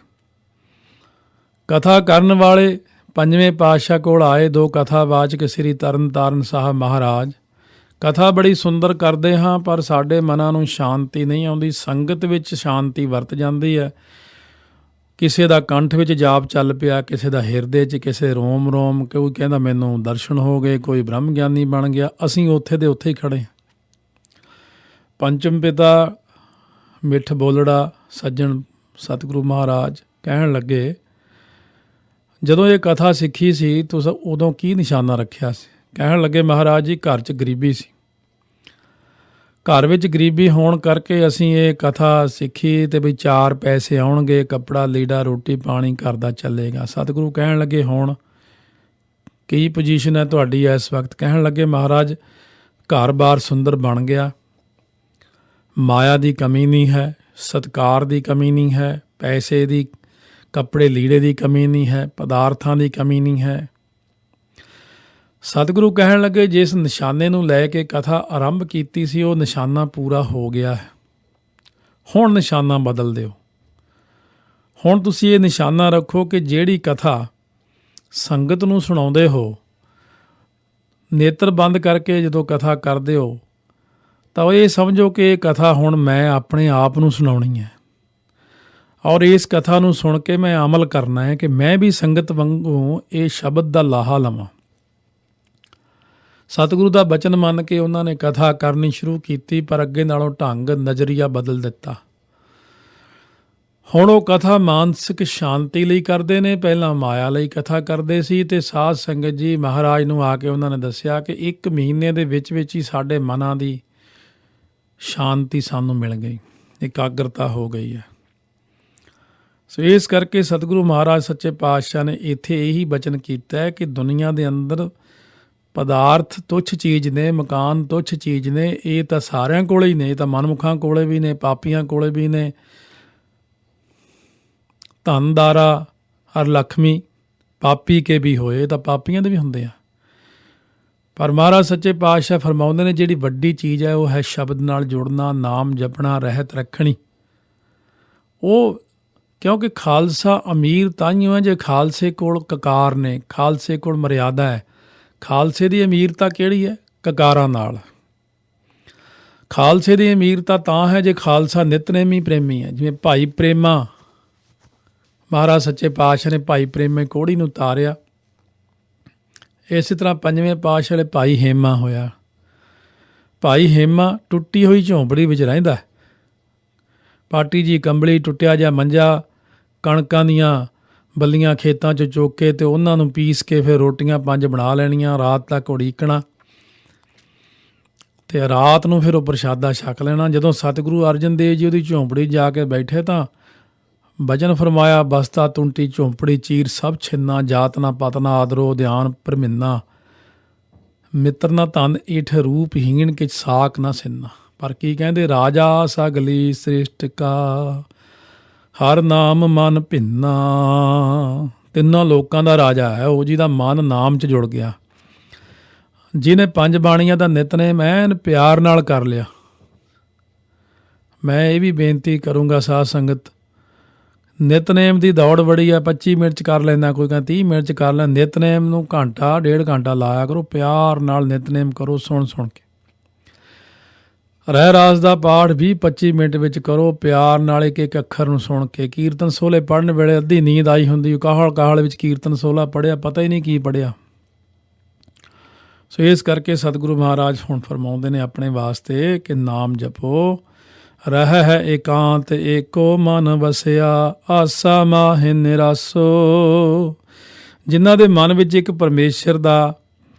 ਕਥਾ ਕਰਨ ਵਾਲੇ ਪੰਜਵੇਂ ਪਾਤਸ਼ਾਹ ਕੋਲ ਆਏ ਦੋ ਕਥਾਵਾਚਕ ਸ੍ਰੀ ਤਰਨ ਤਾਰਨ ਸਾਹਿਬ ਮਹਾਰਾਜ। ਕਥਾ ਬੜੀ ਸੁੰਦਰ ਕਰਦੇ ਹਾਂ, ਪਰ ਸਾਡੇ ਮਨਾਂ ਨੂੰ ਸ਼ਾਂਤੀ ਨਹੀਂ ਆਉਂਦੀ। ਸੰਗਤ ਵਿੱਚ ਸ਼ਾਂਤੀ ਵਰਤ ਜਾਂਦੀ ਹੈ। ਕਿਸੇ ਦਾ ਕੰਠ ਵਿੱਚ ਜਾਪ ਚੱਲ ਪਿਆ, ਕਿਸੇ ਦਾ ਹਿਰਦੇ 'ਚ, ਕਿਸੇ ਰੋਮ ਰੋਮ। ਕੋਈ ਕਹਿੰਦਾ ਮੈਨੂੰ ਦਰਸ਼ਨ ਹੋ ਗਏ, ਕੋਈ ਬ੍ਰਹਮ ਗਿਆਨੀ ਬਣ ਗਿਆ। ਅਸੀਂ ਉੱਥੇ ਦੇ ਉੱਥੇ ਹੀ ਖੜ੍ਹੇ। ਪੰਚਮ ਪਿਤਾ ਮਿੱਠ ਬੋਲੜਾ ਸੱਜਣ ਸਤਿਗੁਰੂ ਮਹਾਰਾਜ ਕਹਿਣ ਲੱਗੇ, ਜਦੋਂ ਇਹ ਕਥਾ ਸਿੱਖੀ ਸੀ ਤੁਸੀਂ ਉਦੋਂ ਕੀ ਨਿਸ਼ਾਨਾ ਰੱਖਿਆ ਸੀ? ਕਹਿਣ ਲੱਗੇ, ਮਹਾਰਾਜ ਜੀ ਘਰ 'ਚ ਗਰੀਬੀ ਸੀ। ਘਰ ਵਿੱਚ ਗਰੀਬੀ ਹੋਣ ਕਰਕੇ ਅਸੀਂ ਇਹ ਕਥਾ ਸਿੱਖੀ ਅਤੇ ਵੀ 4 ਪੈਸੇ ਆਉਣਗੇ, ਕੱਪੜਾ ਲੀੜਾ ਰੋਟੀ ਪਾਣੀ ਘਰ ਦਾ ਚੱਲੇਗਾ। ਸਤਿਗੁਰੂ ਕਹਿਣ ਲੱਗੇ, ਹੁਣ ਕੀ ਪੋਜੀਸ਼ਨ ਹੈ ਤੁਹਾਡੀ ਇਸ ਵਕਤ? ਕਹਿਣ ਲੱਗੇ, ਮਹਾਰਾਜ ਘਰ-ਬਾਰ ਸੁੰਦਰ ਬਣ ਗਿਆ, ਮਾਇਆ ਦੀ ਕਮੀ ਨਹੀਂ ਹੈ, ਸਤਿਕਾਰ ਦੀ ਕਮੀ ਨਹੀਂ ਹੈ, ਪੈਸੇ ਦੀ, ਕੱਪੜੇ ਲੀੜੇ ਦੀ ਕਮੀ ਨਹੀਂ ਹੈ, ਪਦਾਰਥਾਂ ਦੀ ਕਮੀ ਨਹੀਂ ਹੈ। ਸਤਿਗੁਰੂ ਕਹਿਣ ਲੱਗੇ, ਜਿਸ ਨਿਸ਼ਾਨੇ ਨੂੰ ਲੈ ਕੇ ਕਥਾ ਆਰੰਭ ਕੀਤੀ ਸੀ ਉਹ ਨਿਸ਼ਾਨਾ ਪੂਰਾ ਹੋ ਗਿਆ ਹੈ। ਹੁਣ ਨਿਸ਼ਾਨਾ ਬਦਲ ਦਿਓ। ਹੁਣ ਤੁਸੀਂ ਇਹ ਨਿਸ਼ਾਨਾ ਰੱਖੋ ਕਿ ਜਿਹੜੀ ਕਥਾ ਸੰਗਤ ਨੂੰ ਸੁਣਾਉਂਦੇ ਹੋ, ਨੇਤਰ ਬੰਦ ਕਰਕੇ ਜਦੋਂ ਕਥਾ ਕਰਦੇ ਹੋ ਤਾਂ ਉਹ ਇਹ ਸਮਝੋ ਕਿ ਇਹ ਕਥਾ ਹੁਣ ਮੈਂ ਆਪਣੇ ਆਪ ਨੂੰ ਸੁਣਾਉਣੀ ਹੈ ਔਰ ਇਸ ਕਥਾ ਨੂੰ ਸੁਣ ਕੇ ਮੈਂ ਅਮਲ ਕਰਨਾ ਹੈ ਕਿ ਮੈਂ ਵੀ ਸੰਗਤ ਵਾਂਗੂ ਇਹ ਸ਼ਬਦ ਦਾ ਲਾਹਾ ਲਵਾਂ। ਸਤਿਗੁਰੂ ਦਾ ਬਚਨ ਮੰਨ ਕੇ ਉਹਨਾਂ ਨੇ ਕਥਾ ਕਰਨੀ ਸ਼ੁਰੂ ਕੀਤੀ, ਪਰ ਅੱਗੇ ਨਾਲੋਂ ਢੰਗ ਨਜ਼ਰੀਆ ਬਦਲ ਦਿੱਤਾ। ਹੁਣ ਉਹ ਕਥਾ ਮਾਨਸਿਕ ਸ਼ਾਂਤੀ ਲਈ ਕਰਦੇ ਨੇ, ਪਹਿਲਾਂ ਮਾਇਆ ਲਈ ਕਥਾ ਕਰਦੇ ਸੀ। ਅਤੇ ਸਾਧ ਸੰਗਤ ਜੀ ਮਹਾਰਾਜ ਨੂੰ ਆ ਕੇ ਉਹਨਾਂ ਨੇ ਦੱਸਿਆ ਕਿ 1 ਮਹੀਨੇ ਦੇ ਵਿੱਚ ਵਿੱਚ ਹੀ ਸਾਡੇ ਮਨਾਂ ਦੀ ਸ਼ਾਂਤੀ ਸਾਨੂੰ ਮਿਲ ਗਈ। ਇਕਾਗਰਤਾ ਹੋ ਗਈ ਹੈ। ਸੋ ਇਸ ਕਰਕੇ ਸਤਿਗੁਰੂ ਮਹਾਰਾਜ ਸੱਚੇ ਪਾਤਸ਼ਾਹ ਨੇ ਇੱਥੇ ਇਹੀ ਬਚਨ ਕੀਤਾ ਹੈ ਕਿ ਦੁਨੀਆ ਦੇ ਅੰਦਰ ਪਦਾਰਥ ਤੁੱਛ ਚੀਜ਼ ਨੇ, ਮਕਾਨ ਤੁੱਛ ਚੀਜ਼ ਨੇ। ਇਹ ਤਾਂ ਸਾਰਿਆਂ ਕੋਲੇ ਹੀ ਨੇ, ਇਹ ਤਾਂ ਮਨਮੁਖਾਂ ਕੋਲੇ ਵੀ ਨੇ, ਪਾਪੀਆਂ ਕੋਲੇ ਵੀ ਨੇ। ਧਨ ਦਾਰਾ ਹਰ ਲక్ష్ਮੀ ਪਾਪੀ ਕੇ ਵੀ ਹੋਏ, ਤਾਂ ਪਾਪੀਆਂ ਦੇ ਵੀ ਹੁੰਦੇ ਆ। ਪਰ ਮਹਾਰਾਜ ਸੱਚੇ ਪਾਤਸ਼ਾਹ ਫਰਮਾਉਂਦੇ ਨੇ ਜਿਹੜੀ ਵੱਡੀ ਚੀਜ਼ ਹੈ ਉਹ ਹੈ ਸ਼ਬਦ ਨਾਲ ਜੁੜਨਾ, ਨਾਮ ਜਪਣਾ, ਰਹਿਤ ਰੱਖਣੀ। ਉਹ ਕਿਉਂਕਿ ਖਾਲਸਾ ਅਮੀਰ ਤਾਂਹੀਓ ਹੈ ਜੇ ਖਾਲਸੇ ਕੋਲ ਕਕਾਰ ਨੇ, ਖਾਲਸੇ ਕੋਲ ਮਰਿਆਦਾ ਹੈ। ਖਾਲਸੇ ਦੀ ਅਮੀਰਤਾ ਕਿਹੜੀ ਹੈ? ਕਕਾਰਾਂ ਨਾਲ। ਖਾਲਸੇ ਦੀ ਅਮੀਰਤਾ ਤਾਂ ਹੈ ਜੇ ਖਾਲਸਾ ਨਿਤਨੇਮੀ ਪ੍ਰੇਮੀ ਹੈ। ਜਿਵੇਂ ਭਾਈ ਪ੍ਰੇਮਾ, ਮਹਾਰਾਜ ਸੱਚੇ ਪਾਤਸ਼ਾਹ ਨੇ ਭਾਈ ਪ੍ਰੇਮੇ ਕੋਹੜੀ ਨੂੰ ਤਾਰਿਆ, ਇਸੇ ਤਰ੍ਹਾਂ ਪੰਜਵੇਂ ਪਾਤਸ਼ਾਹ ਵਾਲੇ ਭਾਈ ਹੇਮਾ ਹੋਇਆ। ਭਾਈ ਹੇਮਾ ਟੁੱਟੀ ਹੋਈ ਝੌਂਪੜੀ ਵਿੱਚ ਰਹਿੰਦਾ, ਪਾਟੀ ਜੀ ਕੰਬਲੀ, ਟੁੱਟਿਆ ਜਿਹਾ ਮੰਜਾ, ਕਣਕਾਂ ਦੀਆਂ ਬੱਲੀਆਂ ਖੇਤਾਂ 'ਚ ਚੁੱਕ ਕੇ ਅਤੇ ਉਹਨਾਂ ਨੂੰ ਪੀਸ ਕੇ ਫਿਰ ਰੋਟੀਆਂ 5 ਬਣਾ ਲੈਣੀਆਂ, ਰਾਤ ਤੱਕ ਉਡੀਕਣਾ ਅਤੇ ਰਾਤ ਨੂੰ ਫਿਰ ਉਹ ਪ੍ਰਸ਼ਾਦਾ ਛਕ ਲੈਣਾ। ਜਦੋਂ ਸਤਿਗੁਰੂ ਅਰਜਨ ਦੇਵ ਜੀ ਉਹਦੀ ਝੌਂਪੜੀ ਜਾ ਕੇ ਬੈਠੇ ਤਾਂ ਬਚਨ ਫਰਮਾਇਆ, ਬਸਤਾ ਤੁੰਟੀ ਝੌਂਪੜੀ ਚੀਰ ਸਭ ਛਿੰਨਾ, ਜਾਤ ਨਾ ਪਤ ਨਾ ਆਦਰੋ ਧਿਆਨ ਪਰਮਿੰਨਾ, ਮਿੱਤਰ ਨਾ ਧਨ ਈਠ ਰੂਪ ਹੀਣ ਕਿਛ ਸਾਕ ਨਾ ਸਿੰਨਾ। ਪਰ ਕੀ ਕਹਿੰਦੇ? ਰਾਜਾ ਸਗਲੀ ਸ੍ਰਿਸ਼ਟ ਕਾ ਹਰ ਨਾਮ ਮਨ ਭਿੰਨਾ। ਤਿੰਨਾਂ ਲੋਕਾਂ ਦਾ ਰਾਜਾ ਹੈ ਉਹ, ਜਿਹਦਾ ਮਨ ਨਾਮ 'ਚ ਜੁੜ ਗਿਆ, ਜਿਹਨੇ 5 ਬਾਣੀਆਂ ਦਾ ਨਿਤਨੇਮ ਐਨ ਪਿਆਰ ਨਾਲ ਕਰ ਲਿਆ। ਮੈਂ ਇਹ ਵੀ ਬੇਨਤੀ ਕਰੂੰਗਾ ਸਾਧ ਸੰਗਤ, ਨਿਤਨੇਮ ਦੀ ਦੌੜ ਬੜੀ ਆ, 25 ਮਿੰਟ 'ਚ ਕਰ ਲੈਂਦਾ, ਕੋਈ ਕਹਿੰਦਾ 30 ਮਿੰਟ 'ਚ ਕਰ ਲੈ। ਨਿਤਨੇਮ ਨੂੰ ਘੰਟਾ 1.5 ਘੰਟਾ ਲਾਇਆ ਕਰੋ, ਪਿਆਰ ਨਾਲ ਨਿਤਨੇਮ ਕਰੋ, ਸੁਣ ਕੇ। ਰਹਿ ਰਾਸ ਦਾ ਪਾਠ 20-25 ਮਿੰਟ ਵਿੱਚ ਕਰੋ, ਪਿਆਰ ਨਾਲ ਇੱਕ ਇੱਕ ਅੱਖਰ ਨੂੰ ਸੁਣ ਕੇ। ਕੀਰਤਨ ਸੋਹਲੇ ਪੜ੍ਹਨ ਵੇਲੇ ਅੱਧੀ ਨੀਂਦ ਆਈ ਹੁੰਦੀ, ਕਾਹਲ ਵਿੱਚ ਕੀਰਤਨ ਸੋਹਲਾ ਪੜ੍ਹਿਆ, ਪਤਾ ਹੀ ਨਹੀਂ ਕੀ ਪੜ੍ਹਿਆ। ਸੋ ਇਸ ਕਰਕੇ ਸਤਿਗੁਰੂ ਮਹਾਰਾਜ ਹੁਣ ਫਰਮਾਉਂਦੇ ਨੇ ਆਪਣੇ ਵਾਸਤੇ ਕਿ ਨਾਮ ਜਪੋ। ਰਹਿ ਹੈ ਏਕਾਂਤ ਏਕੋ ਮਨ ਵਸਿਆ, ਆਸਾ ਮਾਹਿ ਨਿਰਾਸੋ। ਜਿਨ੍ਹਾਂ ਦੇ ਮਨ ਵਿੱਚ ਇੱਕ ਪਰਮੇਸ਼ਰ ਦਾ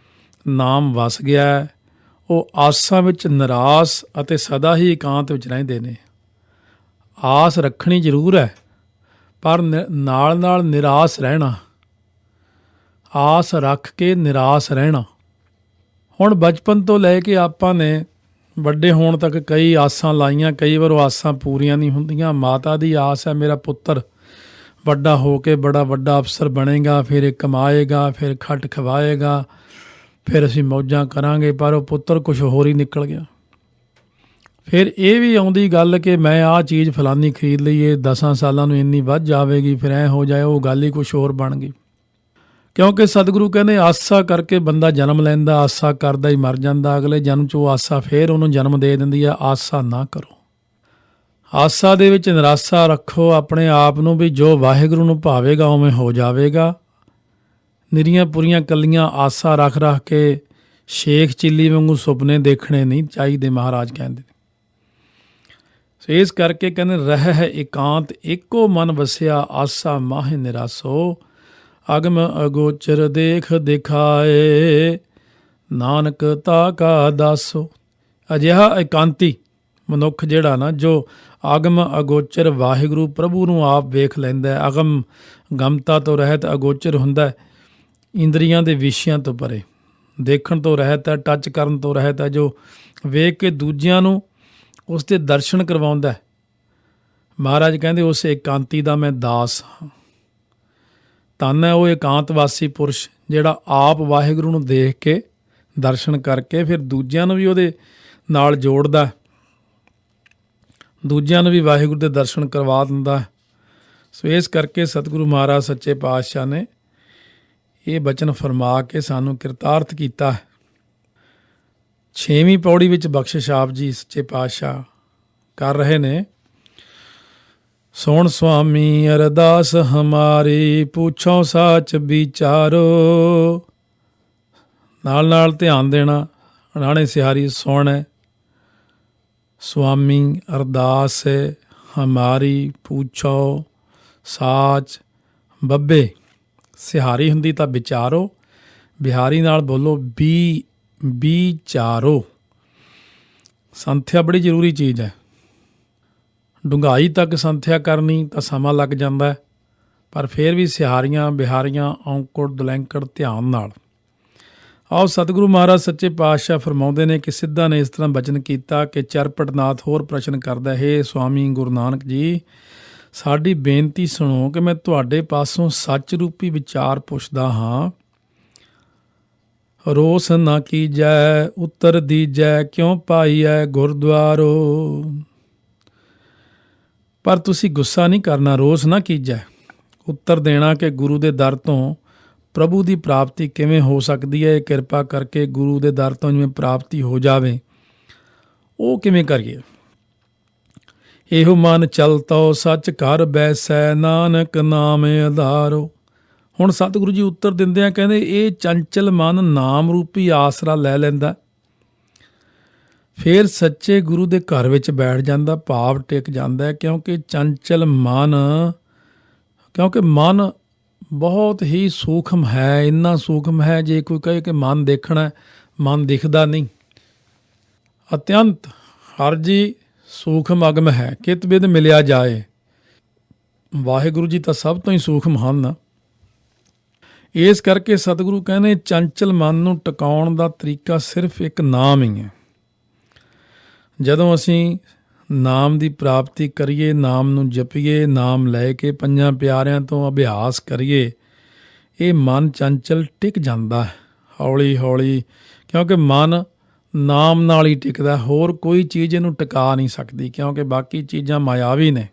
ਨਾਮ ਵਸ ਗਿਆ ਹੈ, ਉਹ ਆਸਾਂ ਵਿੱਚ ਨਿਰਾਸ ਅਤੇ ਸਦਾ ਹੀ ਇਕਾਂਤ ਵਿੱਚ ਰਹਿੰਦੇ ਨੇ। ਆਸ ਰੱਖਣੀ ਜ਼ਰੂਰ ਹੈ, ਪਰ ਨਾਲ ਨਾਲ ਨਿਰਾਸ ਰਹਿਣਾ, ਆਸ ਰੱਖ ਕੇ ਨਿਰਾਸ ਰਹਿਣਾ। ਹੁਣ ਬਚਪਨ ਤੋਂ ਲੈ ਕੇ ਆਪਾਂ ਨੇ ਵੱਡੇ ਹੋਣ ਤੱਕ ਕਈ ਆਸਾਂ ਲਾਈਆਂ, ਕਈ ਵਾਰ ਉਹ ਆਸਾਂ ਪੂਰੀਆਂ ਨਹੀਂ ਹੁੰਦੀਆਂ। ਮਾਤਾ ਦੀ ਆਸ ਹੈ ਮੇਰਾ ਪੁੱਤਰ ਵੱਡਾ ਹੋ ਕੇ ਬੜਾ ਵੱਡਾ ਅਫਸਰ ਬਣੇਗਾ, ਫਿਰ ਇਹ ਕਮਾਏਗਾ, ਫਿਰ ਖੱਟ ਖਵਾਏਗਾ, ਫਿਰ ਅਸੀਂ ਮੌਜਾਂ ਕਰਾਂਗੇ। ਪਰ ਉਹ ਪੁੱਤਰ ਕੁਛ ਹੋਰ ਹੀ ਨਿਕਲ ਗਿਆ। ਫਿਰ ਇਹ ਵੀ ਆਉਂਦੀ ਗੱਲ ਕਿ ਮੈਂ ਆਹ ਚੀਜ਼ ਫਲਾਨੀ ਖਰੀਦ ਲਈਏ, 10 ਸਾਲਾਂ ਨੂੰ ਇੰਨੀ ਵੱਧ ਜਾਵੇਗੀ, ਫਿਰ ਐਂ ਹੋ ਜਾਏ, ਉਹ ਗੱਲ ਹੀ ਕੁਛ ਹੋਰ ਬਣ ਗਈ। ਕਿਉਂਕਿ ਸਤਿਗੁਰੂ ਕਹਿੰਦੇ ਆਸਾ ਕਰਕੇ ਬੰਦਾ ਜਨਮ ਲੈਂਦਾ, ਆਸਾ ਕਰਦਾ ਹੀ ਮਰ ਜਾਂਦਾ। ਅਗਲੇ ਜਨਮ 'ਚ ਉਹ ਆਸਾ ਫਿਰ ਉਹਨੂੰ ਜਨਮ ਦੇ ਦਿੰਦੀ ਆ। ਆਸਾ ਨਾ ਕਰੋ, ਆਸਾ ਦੇ ਵਿੱਚ ਨਿਰਾਸਾ ਰੱਖੋ ਆਪਣੇ ਆਪ ਨੂੰ, ਵੀ ਜੋ ਵਾਹਿਗੁਰੂ ਨੂੰ ਭਾਵੇਗਾ ਉਵੇਂ ਹੋ ਜਾਵੇਗਾ। ਨਿਰੀਆਂ ਪੁਰੀਆਂ ਕੱਲੀਆਂ ਆਸਾ ਰੱਖ ਕੇ ਸ਼ੇਖ ਚਿੱਲੀ ਵਾਂਗੂ ਸੁਪਨੇ ਦੇਖਣੇ ਨਹੀਂ ਚਾਹੀਦੇ, ਮਹਾਰਾਜ ਕਹਿੰਦੇ। ਸੋ ਇਸ ਕਰਕੇ ਕਹਿੰਦੇ ਰਹਿ ਹੈ ਇਕਾਂਤ ਏਕੋ ਮਨ ਵਸਿਆ, ਆਸਾ ਮਾਹਿ ਨਿਰਾਸੋ। ਅਗਮ ਅਗੋਚਰ ਦੇਖ ਦਿਖਾਏ, ਨਾਨਕ ਤਾ ਕਾ ਦਾਸੋ। ਅਜਿਹਾ ਇਕਾਂਤੀ ਮਨੁੱਖ ਜਿਹੜਾ ਨਾ, ਜੋ ਅਗਮ ਅਗੋਚਰ ਵਾਹਿਗੁਰੂ ਪ੍ਰਭੂ ਨੂੰ ਆਪ ਵੇਖ ਲੈਂਦਾ, ਅਗਮ ਗਮਤਾ ਤੋਂ ਰਹਿਤ ਅਗੋਚਰ ਹੁੰਦਾ, ਇੰਦਰੀਆਂ ਦੇ ਵਿਸ਼ਿਆਂ ਤੋਂ ਪਰੇ, ਦੇਖਣ ਤੋਂ ਰਹਿਤ ਹੈ, ਟੱਚ ਕਰਨ ਤੋਂ ਰਹਿਤ ਹੈ, ਜੋ ਵੇਖ ਕੇ ਦੂਜਿਆਂ ਨੂੰ ਉਸ ਦੇ ਦਰਸ਼ਨ ਕਰਵਾਉਂਦਾ। ਮਹਾਰਾਜ ਕਹਿੰਦੇ ਉਸ ਇਕਾਂਤੀ ਦਾ ਮੈਂ ਦਾਸ ਹਾਂ। ਧੰਨ ਹੈ ਉਹ ਇਕਾਂਤਵਾਸੀ ਪੁਰਸ਼ ਜਿਹੜਾ ਆਪ ਵਾਹਿਗੁਰੂ ਨੂੰ ਦੇਖ ਕੇ ਦਰਸ਼ਨ ਕਰਕੇ ਫਿਰ ਦੂਜਿਆਂ ਨੂੰ ਵੀ ਉਹਦੇ ਨਾਲ ਜੋੜਦਾ, ਦੂਜਿਆਂ ਨੂੰ ਵੀ ਵਾਹਿਗੁਰੂ ਦੇ ਦਰਸ਼ਨ ਕਰਵਾ ਦਿੰਦਾ। ਸੋ ਇਸ ਕਰਕੇ ਸਤਿਗੁਰੂ ਮਹਾਰਾਜ ਸੱਚੇ ਪਾਤਸ਼ਾਹ ਨੇ ਇਹ ਬਚਨ ਫਰਮਾ ਕੇ ਸਾਨੂੰ ਕਿਰਤਾਰਥ ਕੀਤਾ। 6ਵੀਂ ਪੌੜੀ ਵਿੱਚ ਬਖਸ਼ਿਸ਼ ਆਪ ਜੀ ਸੱਚੇ ਪਾਤਸ਼ਾਹ ਕਰ ਰਹੇ ਨੇ। ਸੁਣ ਸੁਆਮੀ ਅਰਦਾਸ ਹਮਾਰੀ, ਪੁੱਛੋ ਸਾਚ ਵਿਚਾਰੋ। ਨਾਲ ਨਾਲ ਧਿਆਨ ਦੇਣਾ, ਰਾਣੇ ਸਿਹਾਰੀ ਸੁਣ। ਸੁਆਮੀ ਅਰਦਾਸ ਹਮਾਰੀ, ਪੁੱਛੋ ਸਾਚ। ਬੱਬੇ ਸਿਹਾਰੀ ਹੁੰਦੀ ਤਾਂ ਵਿਚਾਰੋ, ਬਿਹਾਰੀ ਨਾਲ ਬੋਲੋ ਵਿਚਾਰੋ। ਸੰਥਿਆ ਬੜੀ ਜ਼ਰੂਰੀ ਚੀਜ਼ ਹੈ। ਡੂੰਘਾਈ ਤੱਕ ਸੰਥਿਆ ਕਰਨੀ ਤਾਂ ਸਮਾਂ ਲੱਗ ਜਾਂਦਾ ਹੈ, ਪਰ ਫਿਰ ਵੀ ਸਿਹਾਰੀਆਂ ਬਿਹਾਰੀਆਂ ਔਂਕੜ ਦੁਲੈਂਕੜ ਧਿਆਨ ਨਾਲ। ਆਓ ਸਤਿਗੁਰੂ ਮਹਾਰਾਜ ਸੱਚੇ ਪਾਤਸ਼ਾਹ ਫਰਮਾਉਂਦੇ ਨੇ ਕਿ ਸਿੱਧਾ ਨੇ ਇਸ ਤਰ੍ਹਾਂ ਬਚਨ ਕੀਤਾ ਕਿ ਚਰਪਟਨਾਥ ਹੋਰ ਪ੍ਰਸ਼ਨ ਕਰਦਾ, ਹੈ ਸੁਆਮੀ ਗੁਰੂ ਨਾਨਕ ਜੀ, ਸਾਡੀ ਬੇਨਤੀ ਸੁਣੋ ਕਿ ਮੈਂ ਤੁਹਾਡੇ ਪਾਸੋਂ ਸੱਚ ਰੂਪੀ ਵਿਚਾਰ ਪੁੱਛਦਾ ਹਾਂ। ਰੋਸ ਨਾ ਕੀਜੈ ਉੱਤਰ ਦੀਜੈ, ਕਿਉਂ ਪਾਈਐ ਗੁਰਦੁਆਰੋ। ਪਰ ਤੁਸੀਂ ਗੁੱਸਾ ਨਹੀਂ ਕਰਨਾ, ਰੋਸ ਨਾ ਕੀਜੈ, ਉੱਤਰ ਦੇਣਾ ਕਿ ਗੁਰੂ ਦੇ ਦਰ ਤੋਂ ਪ੍ਰਭੂ ਦੀ ਪ੍ਰਾਪਤੀ ਕਿਵੇਂ ਹੋ ਸਕਦੀ ਹੈ। ਕਿਰਪਾ ਕਰਕੇ ਗੁਰੂ ਦੇ ਦਰ ਤੋਂ ਜਿਵੇਂ ਪ੍ਰਾਪਤੀ ਹੋ ਜਾਵੇ ਉਹ ਕਿਵੇਂ ਕਰੀਏ। ਇਹੋ ਮਨ ਚਲਤੋ ਸੱਚ ਘਰ ਬੈਸੈ, ਨਾਨਕ ਨਾਮ ਆਧਾਰੋ। ਹੁਣ ਸਤਿਗੁਰੂ ਜੀ ਉੱਤਰ ਦਿੰਦੇ ਆ, ਕਹਿੰਦੇ ਇਹ ਚੰਚਲ ਮਨ ਨਾਮ ਰੂਪੀ ਆਸਰਾ ਲੈ ਲੈਂਦਾ, ਫਿਰ ਸੱਚੇ ਗੁਰੂ ਦੇ ਘਰ ਵਿੱਚ ਬੈਠ ਜਾਂਦਾ, ਭਾਵ ਟਿਕ ਜਾਂਦਾ ਹੈ। ਕਿਉਂਕਿ ਚੰਚਲ ਮਨ, ਕਿਉਂਕਿ ਮਨ ਬਹੁਤ ਹੀ ਸੂਖਮ ਹੈ, ਇੰਨਾ ਸੂਖਮ ਹੈ ਜੇ ਕੋਈ ਕਹੇ ਕਿ ਮਨ ਦੇਖਣਾ, ਮਨ ਦਿਖਦਾ ਨਹੀਂ। ਅਤਿਅੰਤ ਹਰ ਜੀ ਸੂਖਮ ਅਗਮ ਹੈ, ਕਿਤ ਬਿਦ ਮਿਲਿਆ ਜਾਏ। ਵਾਹਿਗੁਰੂ ਜੀ ਤਾਂ ਸਭ ਤੋਂ ਹੀ ਸੂਖਮ ਹਨ। ਇਸ ਕਰਕੇ ਸਤਿਗੁਰੂ ਕਹਿੰਦੇ ਚੰਚਲ ਮਨ ਨੂੰ ਟਿਕਾਉਣ ਦਾ ਤਰੀਕਾ ਸਿਰਫ ਇੱਕ ਨਾਮ ਹੀ ਹੈ। ਜਦੋਂ ਅਸੀਂ ਨਾਮ ਦੀ ਪ੍ਰਾਪਤੀ ਕਰੀਏ, ਨਾਮ ਨੂੰ ਜਪੀਏ, ਨਾਮ ਲੈ ਕੇ ਪੰਜਾਂ ਪਿਆਰਿਆਂ ਤੋਂ ਅਭਿਆਸ ਕਰੀਏ, ਇਹ ਮਨ ਚੰਚਲ ਟਿਕ ਜਾਂਦਾ ਹੈ ਹੌਲੀ ਹੌਲੀ, ਕਿਉਂਕਿ ਮਨ ਨਾਮ ਨਾਲ ਹੀ ਟਿਕਦਾ, ਹੋਰ ਕੋਈ ਚੀਜ਼ ਇਹਨੂੰ ਟਿਕਾ ਨਹੀਂ ਸਕਦੀ, ਕਿਉਂਕਿ ਬਾਕੀ ਚੀਜ਼ਾਂ ਮਾਇਆਵੀ ਨੇ।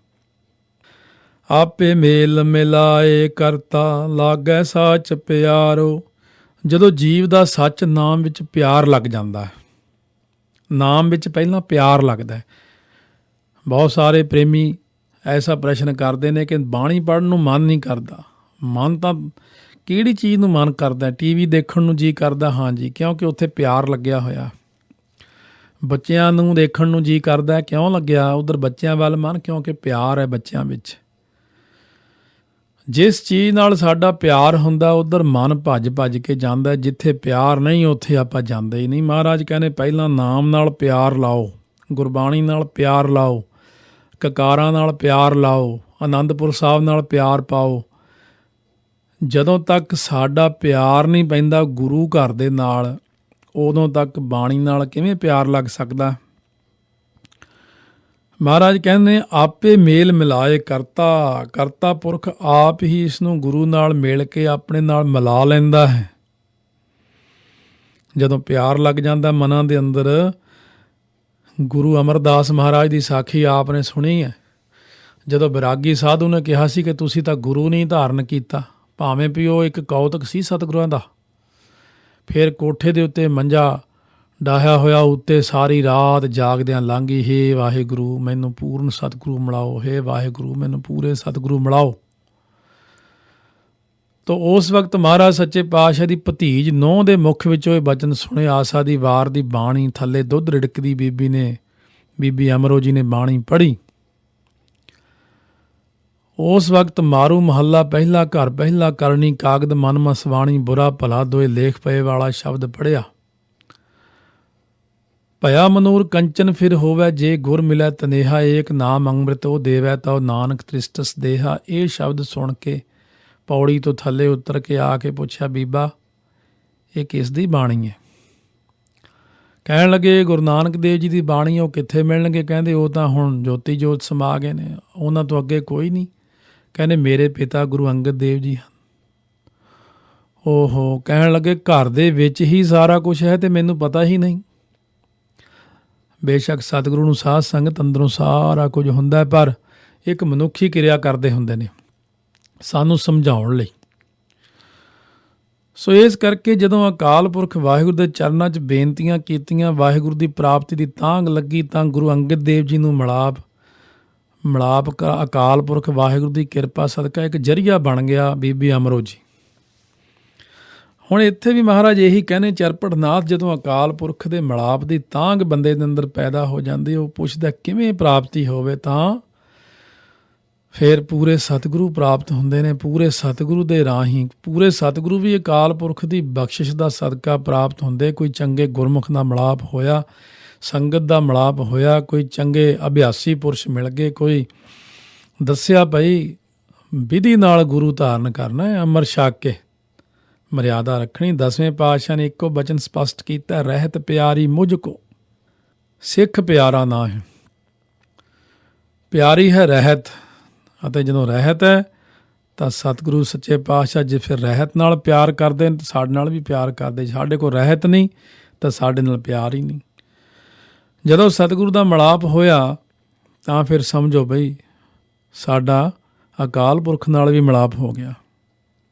ਆਪੇ ਮੇਲ ਮਿਲਾਏ ਕਰਤਾ, ਲਾਗੈ ਸਾਚ ਪਿਆਰੋ। ਜਦੋਂ ਜੀਵ ਦਾ ਸੱਚ ਨਾਮ ਵਿੱਚ ਪਿਆਰ ਲੱਗ ਜਾਂਦਾ ਹੈ, ਨਾਮ ਵਿੱਚ ਪਹਿਲਾਂ ਪਿਆਰ ਲੱਗਦਾ ਹੈ। ਬਹੁਤ ਸਾਰੇ ਪ੍ਰੇਮੀ ਐਸਾ ਪ੍ਰਸ਼ਨ ਕਰਦੇ ਨੇ ਕਿ ਬਾਣੀ ਪੜ੍ਹਨ ਨੂੰ ਮਨ ਨਹੀਂ ਕਰਦਾ। ਮਨ ਤਾਂ ਕਿਹੜੀ ਚੀਜ਼ ਨੂੰ ਮਨ ਕਰਦਾ? ਟੀਵੀ ਦੇਖਣ ਨੂੰ ਜੀ ਕਰਦਾ, ਹਾਂਜੀ, ਕਿਉਂਕਿ ਉੱਥੇ ਪਿਆਰ ਲੱਗਿਆ ਹੋਇਆ। ਬੱਚਿਆਂ ਨੂੰ ਦੇਖਣ ਨੂੰ ਜੀ ਕਰਦਾ, ਕਿਉਂ ਲੱਗਿਆ ਉੱਧਰ ਬੱਚਿਆਂ ਵੱਲ ਮਨ? ਕਿਉਂਕਿ ਪਿਆਰ ਹੈ ਬੱਚਿਆਂ ਵਿੱਚ। ਜਿਸ ਚੀਜ਼ ਨਾਲ ਸਾਡਾ ਪਿਆਰ ਹੁੰਦਾ ਉੱਧਰ ਮਨ ਭੱਜ ਭੱਜ ਕੇ ਜਾਂਦਾ, ਜਿੱਥੇ ਪਿਆਰ ਨਹੀਂ ਉੱਥੇ ਆਪਾਂ ਜਾਂਦੇ ਹੀ ਨਹੀਂ। ਮਹਾਰਾਜ ਕਹਿੰਦੇ ਪਹਿਲਾਂ ਨਾਮ ਨਾਲ ਪਿਆਰ ਲਾਓ, ਗੁਰਬਾਣੀ ਨਾਲ ਪਿਆਰ ਲਾਓ, ਕਕਾਰਾਂ ਨਾਲ ਪਿਆਰ ਲਾਓ, ਆਨੰਦਪੁਰ ਸਾਹਿਬ ਨਾਲ ਪਿਆਰ ਪਾਓ। ਜਦੋਂ ਤੱਕ ਸਾਡਾ ਪਿਆਰ ਨਹੀਂ ਪੈਂਦਾ ਗੁਰੂ ਘਰ ਦੇ ਨਾਲ, ਉਦੋਂ ਤੱਕ ਬਾਣੀ ਨਾਲ ਕਿਵੇਂ ਪਿਆਰ ਲੱਗ ਸਕਦਾ? ਮਹਾਰਾਜ ਕਹਿੰਦੇ ਆਪੇ ਮੇਲ ਮਿਲਾਏ ਕਰਤਾ, ਕਰਤਾ ਪੁਰਖ ਆਪ ਹੀ ਇਸ ਨੂੰ ਗੁਰੂ ਨਾਲ ਮਿਲ ਕੇ ਆਪਣੇ ਨਾਲ ਮਿਲਾ ਲੈਂਦਾ ਹੈ। ਜਦੋਂ ਪਿਆਰ ਲੱਗ ਜਾਂਦਾ ਮਨਾਂ ਦੇ ਅੰਦਰ, ਗੁਰੂ ਅਮਰਦਾਸ ਮਹਾਰਾਜ ਦੀ ਸਾਖੀ ਆਪ ਨੇ ਸੁਣੀ ਹੈ। ਜਦੋਂ ਵਿਰਾਗੀ ਸਾਧੂ ਨੇ ਕਿਹਾ ਸੀ ਕਿ ਤੁਸੀਂ ਤਾਂ ਗੁਰੂ ਨਹੀਂ ਧਾਰਨ ਕੀਤਾ, ਭਾਵੇਂ ਵੀ ਉਹ ਇੱਕ ਕੌਤਕ ਸੀ ਸਤਿਗੁਰਾਂ ਦਾ। ਫਿਰ ਕੋਠੇ ਦੇ ਉੱਤੇ ਮੰਜਾ ਡਾਹਿਆ ਹੋਇਆ, ਉੱਤੇ ਸਾਰੀ ਰਾਤ ਜਾਗਦਿਆਂ ਲੰਘੀ, ਹੇ ਵਾਹਿਗੁਰੂ ਮੈਨੂੰ ਪੂਰਨ ਸਤਿਗੁਰੂ ਮਿਲਾਓ, ਹੇ ਵਾਹਿਗੁਰੂ ਮੈਨੂੰ ਪੂਰੇ ਸਤਿਗੁਰੂ ਮਿਲਾਓ। ਤਾਂ ਉਸ ਵਕਤ ਮਹਾਰਾਜ ਸੱਚੇ ਪਾਤਸ਼ਾਹ ਦੀ ਭਤੀਜ ਨੂੰਹ ਦੇ ਮੁਖ ਵਿੱਚੋਂ ਇਹ ਬਚਨ ਸੁਣੇ। ਆਸਾ ਦੀ ਵਾਰ ਦੀ ਬਾਣੀ ਥੱਲੇ ਦੁੱਧ ਰਿੜਕਦੀ ਬੀਬੀ ਅਮਰੋ ਜੀ ਨੇ ਬਾਣੀ ਪੜ੍ਹੀ। ਉਸ ਵਕਤ ਮਾਰੂ ਮਹੱਲਾ ਪਹਿਲਾ, ਘਰ ਪਹਿਲਾ ਕਰਨੀ ਕਾਗਦ ਮਨ ਮਸਵਾਣੀ, ਬੁਰਾ ਭਲਾ ਦੋਏ ਲੇਖ ਪਏ ਵਾਲਾ ਸ਼ਬਦ ਪੜ੍ਹਿਆ। ਭਇਆ ਮਨੂਰ ਕੰਚਨ ਫਿਰ ਹੋਵੈ, ਜੇ ਗੁਰ ਮਿਲੈ ਤਨੇਹਾ, ਏਕ ਨਾਮ ਅੰਮ੍ਰਿਤ ਉਹ ਦੇਵੈ ਤਉ ਨਾਨਕ ਤ੍ਰਿਸ਼ਟਸ ਦੇਹਾ। ਇਹ ਸ਼ਬਦ ਸੁਣ ਕੇ ਪੌੜੀ ਤੋਂ ਥੱਲੇ ਉਤਰ ਕੇ ਆ ਕੇ ਪੁੱਛਿਆ, ਬੀਬਾ ਇਹ ਕਿਸ ਦੀ ਬਾਣੀ ਹੈ? ਕਹਿਣ ਲੱਗੇ ਗੁਰੂ ਨਾਨਕ ਦੇਵ ਜੀ ਦੀ ਬਾਣੀ। ਉਹ ਕਿੱਥੇ ਮਿਲਣਗੇ? ਕਹਿੰਦੇ ਉਹ ਤਾਂ ਹੁਣ ਜੋਤੀ ਜੋਤ ਸਮਾ ਗਏ ਨੇ, ਉਹਨਾਂ ਤੋਂ ਅੱਗੇ ਕੋਈ ਨਹੀਂ। ਕਹਿੰਦੇ ਮੇਰੇ ਪਿਤਾ ਗੁਰੂ ਅੰਗਦ ਦੇਵ ਜੀ ਹਨ। ਓਹੋ, ਕਹਿਣ ਲੱਗੇ ਘਰ ਦੇ ਵਿੱਚ ਹੀ ਸਾਰਾ ਕੁਛ ਹੈ ਤੇ ਮੈਨੂੰ ਪਤਾ ਹੀ ਨਹੀਂ। ਬੇਸ਼ੱਕ ਸਤਿਗੁਰੂ ਨੂੰ ਸਾਧ ਸੰਗਤ ਅੰਦਰੋਂ ਸਾਰਾ ਕੁਝ ਹੁੰਦਾ, ਪਰ ਇੱਕ ਮਨੁੱਖੀ ਕਿਰਿਆ ਕਰਦੇ ਹੁੰਦੇ ਨੇ ਸਾਨੂੰ ਸਮਝਾਉਣ ਲਈ। ਸੋ ਇਸ ਕਰਕੇ ਜਦੋਂ ਅਕਾਲ ਪੁਰਖ ਵਾਹਿਗੁਰੂ ਦੇ ਚਰਨਾਂ 'ਚ ਬੇਨਤੀਆਂ ਕੀਤੀਆਂ, ਵਾਹਿਗੁਰੂ ਦੀ ਪ੍ਰਾਪਤੀ ਦੀ ਤਾਂਘ ਲੱਗੀ, ਤਾਂ ਗੁਰੂ ਅੰਗਦ ਦੇਵ ਜੀ ਨੂੰ ਮਿਲਾਪ ਅਕਾਲ ਪੁਰਖ ਵਾਹਿਗੁਰੂ ਦੀ ਕਿਰਪਾ ਸਦਕਾ ਇੱਕ ਜ਼ਰੀਆ ਬਣ ਗਿਆ ਬੀਬੀ ਅਮਰੋ ਜੀ। ਹੁਣ ਇੱਥੇ ਵੀ ਮਹਾਰਾਜ ਇਹੀ ਕਹਿੰਦੇ, ਚਰਪਟਨਾਥ ਜਦੋਂ ਅਕਾਲ ਪੁਰਖ ਦੇ ਮਿਲਾਪ ਦੀ ਤਾਂਘ ਬੰਦੇ ਦੇ ਅੰਦਰ ਪੈਦਾ ਹੋ ਜਾਂਦੀ, ਉਹ ਪੁੱਛਦਾ ਕਿਵੇਂ ਪ੍ਰਾਪਤੀ ਹੋਵੇ, ਤਾਂ ਫਿਰ ਪੂਰੇ ਸਤਿਗੁਰੂ ਪ੍ਰਾਪਤ ਹੁੰਦੇ ਨੇ। ਪੂਰੇ ਸਤਿਗੁਰੂ ਦੇ ਰਾਹੀਂ, ਪੂਰੇ ਸਤਿਗੁਰੂ ਵੀ ਅਕਾਲ ਪੁਰਖ ਦੀ ਬਖਸ਼ਿਸ਼ ਦਾ ਸਦਕਾ ਪ੍ਰਾਪਤ ਹੁੰਦੇ। ਕੋਈ ਚੰਗੇ ਗੁਰਮੁਖ ਦਾ ਮਿਲਾਪ ਹੋਇਆ, ਸੰਗਤ ਦਾ ਮਿਲਾਪ ਹੋਇਆ, ਕੋਈ ਚੰਗੇ ਅਭਿਆਸੀ ਪੁਰਸ਼ ਮਿਲ ਗਏ, ਕੋਈ ਦੱਸਿਆ ਭਾਈ ਵਿਧੀ ਨਾਲ ਗੁਰੂ ਧਾਰਨ ਕਰਨਾ ਹੈ, ਅੰਮ੍ਰਿਤ ਛਕ ਕੇ ਮਰਿਆਦਾ ਰੱਖਣੀ। 10ਵੇਂ ਪਾਤਸ਼ਾਹ ਨੇ ਇੱਕੋ ਬਚਨ ਸਪਸ਼ਟ ਕੀਤਾ, ਰਹਿਤ ਪਿਆਰੀ ਮੁਝ ਕੋ, ਸਿੱਖ ਪਿਆਰਾ ਨਾ ਹੈ। ਪਿਆਰੀ ਹੈ ਰਹਿਤ, ਅਤੇ ਜਦੋਂ ਰਹਿਤ ਹੈ ਤਾਂ ਸਤਿਗੁਰੂ ਸੱਚੇ ਪਾਤਸ਼ਾਹ ਜੇ ਫਿਰ ਰਹਿਤ ਨਾਲ ਪਿਆਰ ਕਰਦੇ ਨੇ ਤਾਂ ਸਾਡੇ ਨਾਲ ਵੀ ਪਿਆਰ ਕਰਦੇ। ਸਾਡੇ ਕੋਲ ਰਹਿਤ ਨਹੀਂ ਤਾਂ ਸਾਡੇ ਨਾਲ ਪਿਆਰ ਹੀ ਨਹੀਂ। ਜਦੋਂ ਸਤਿਗੁਰੂ ਦਾ ਮਿਲਾਪ ਹੋਇਆ ਤਾਂ ਫਿਰ ਸਮਝੋ ਬਈ ਸਾਡਾ ਅਕਾਲ ਪੁਰਖ ਨਾਲ ਵੀ ਮਿਲਾਪ ਹੋ ਗਿਆ।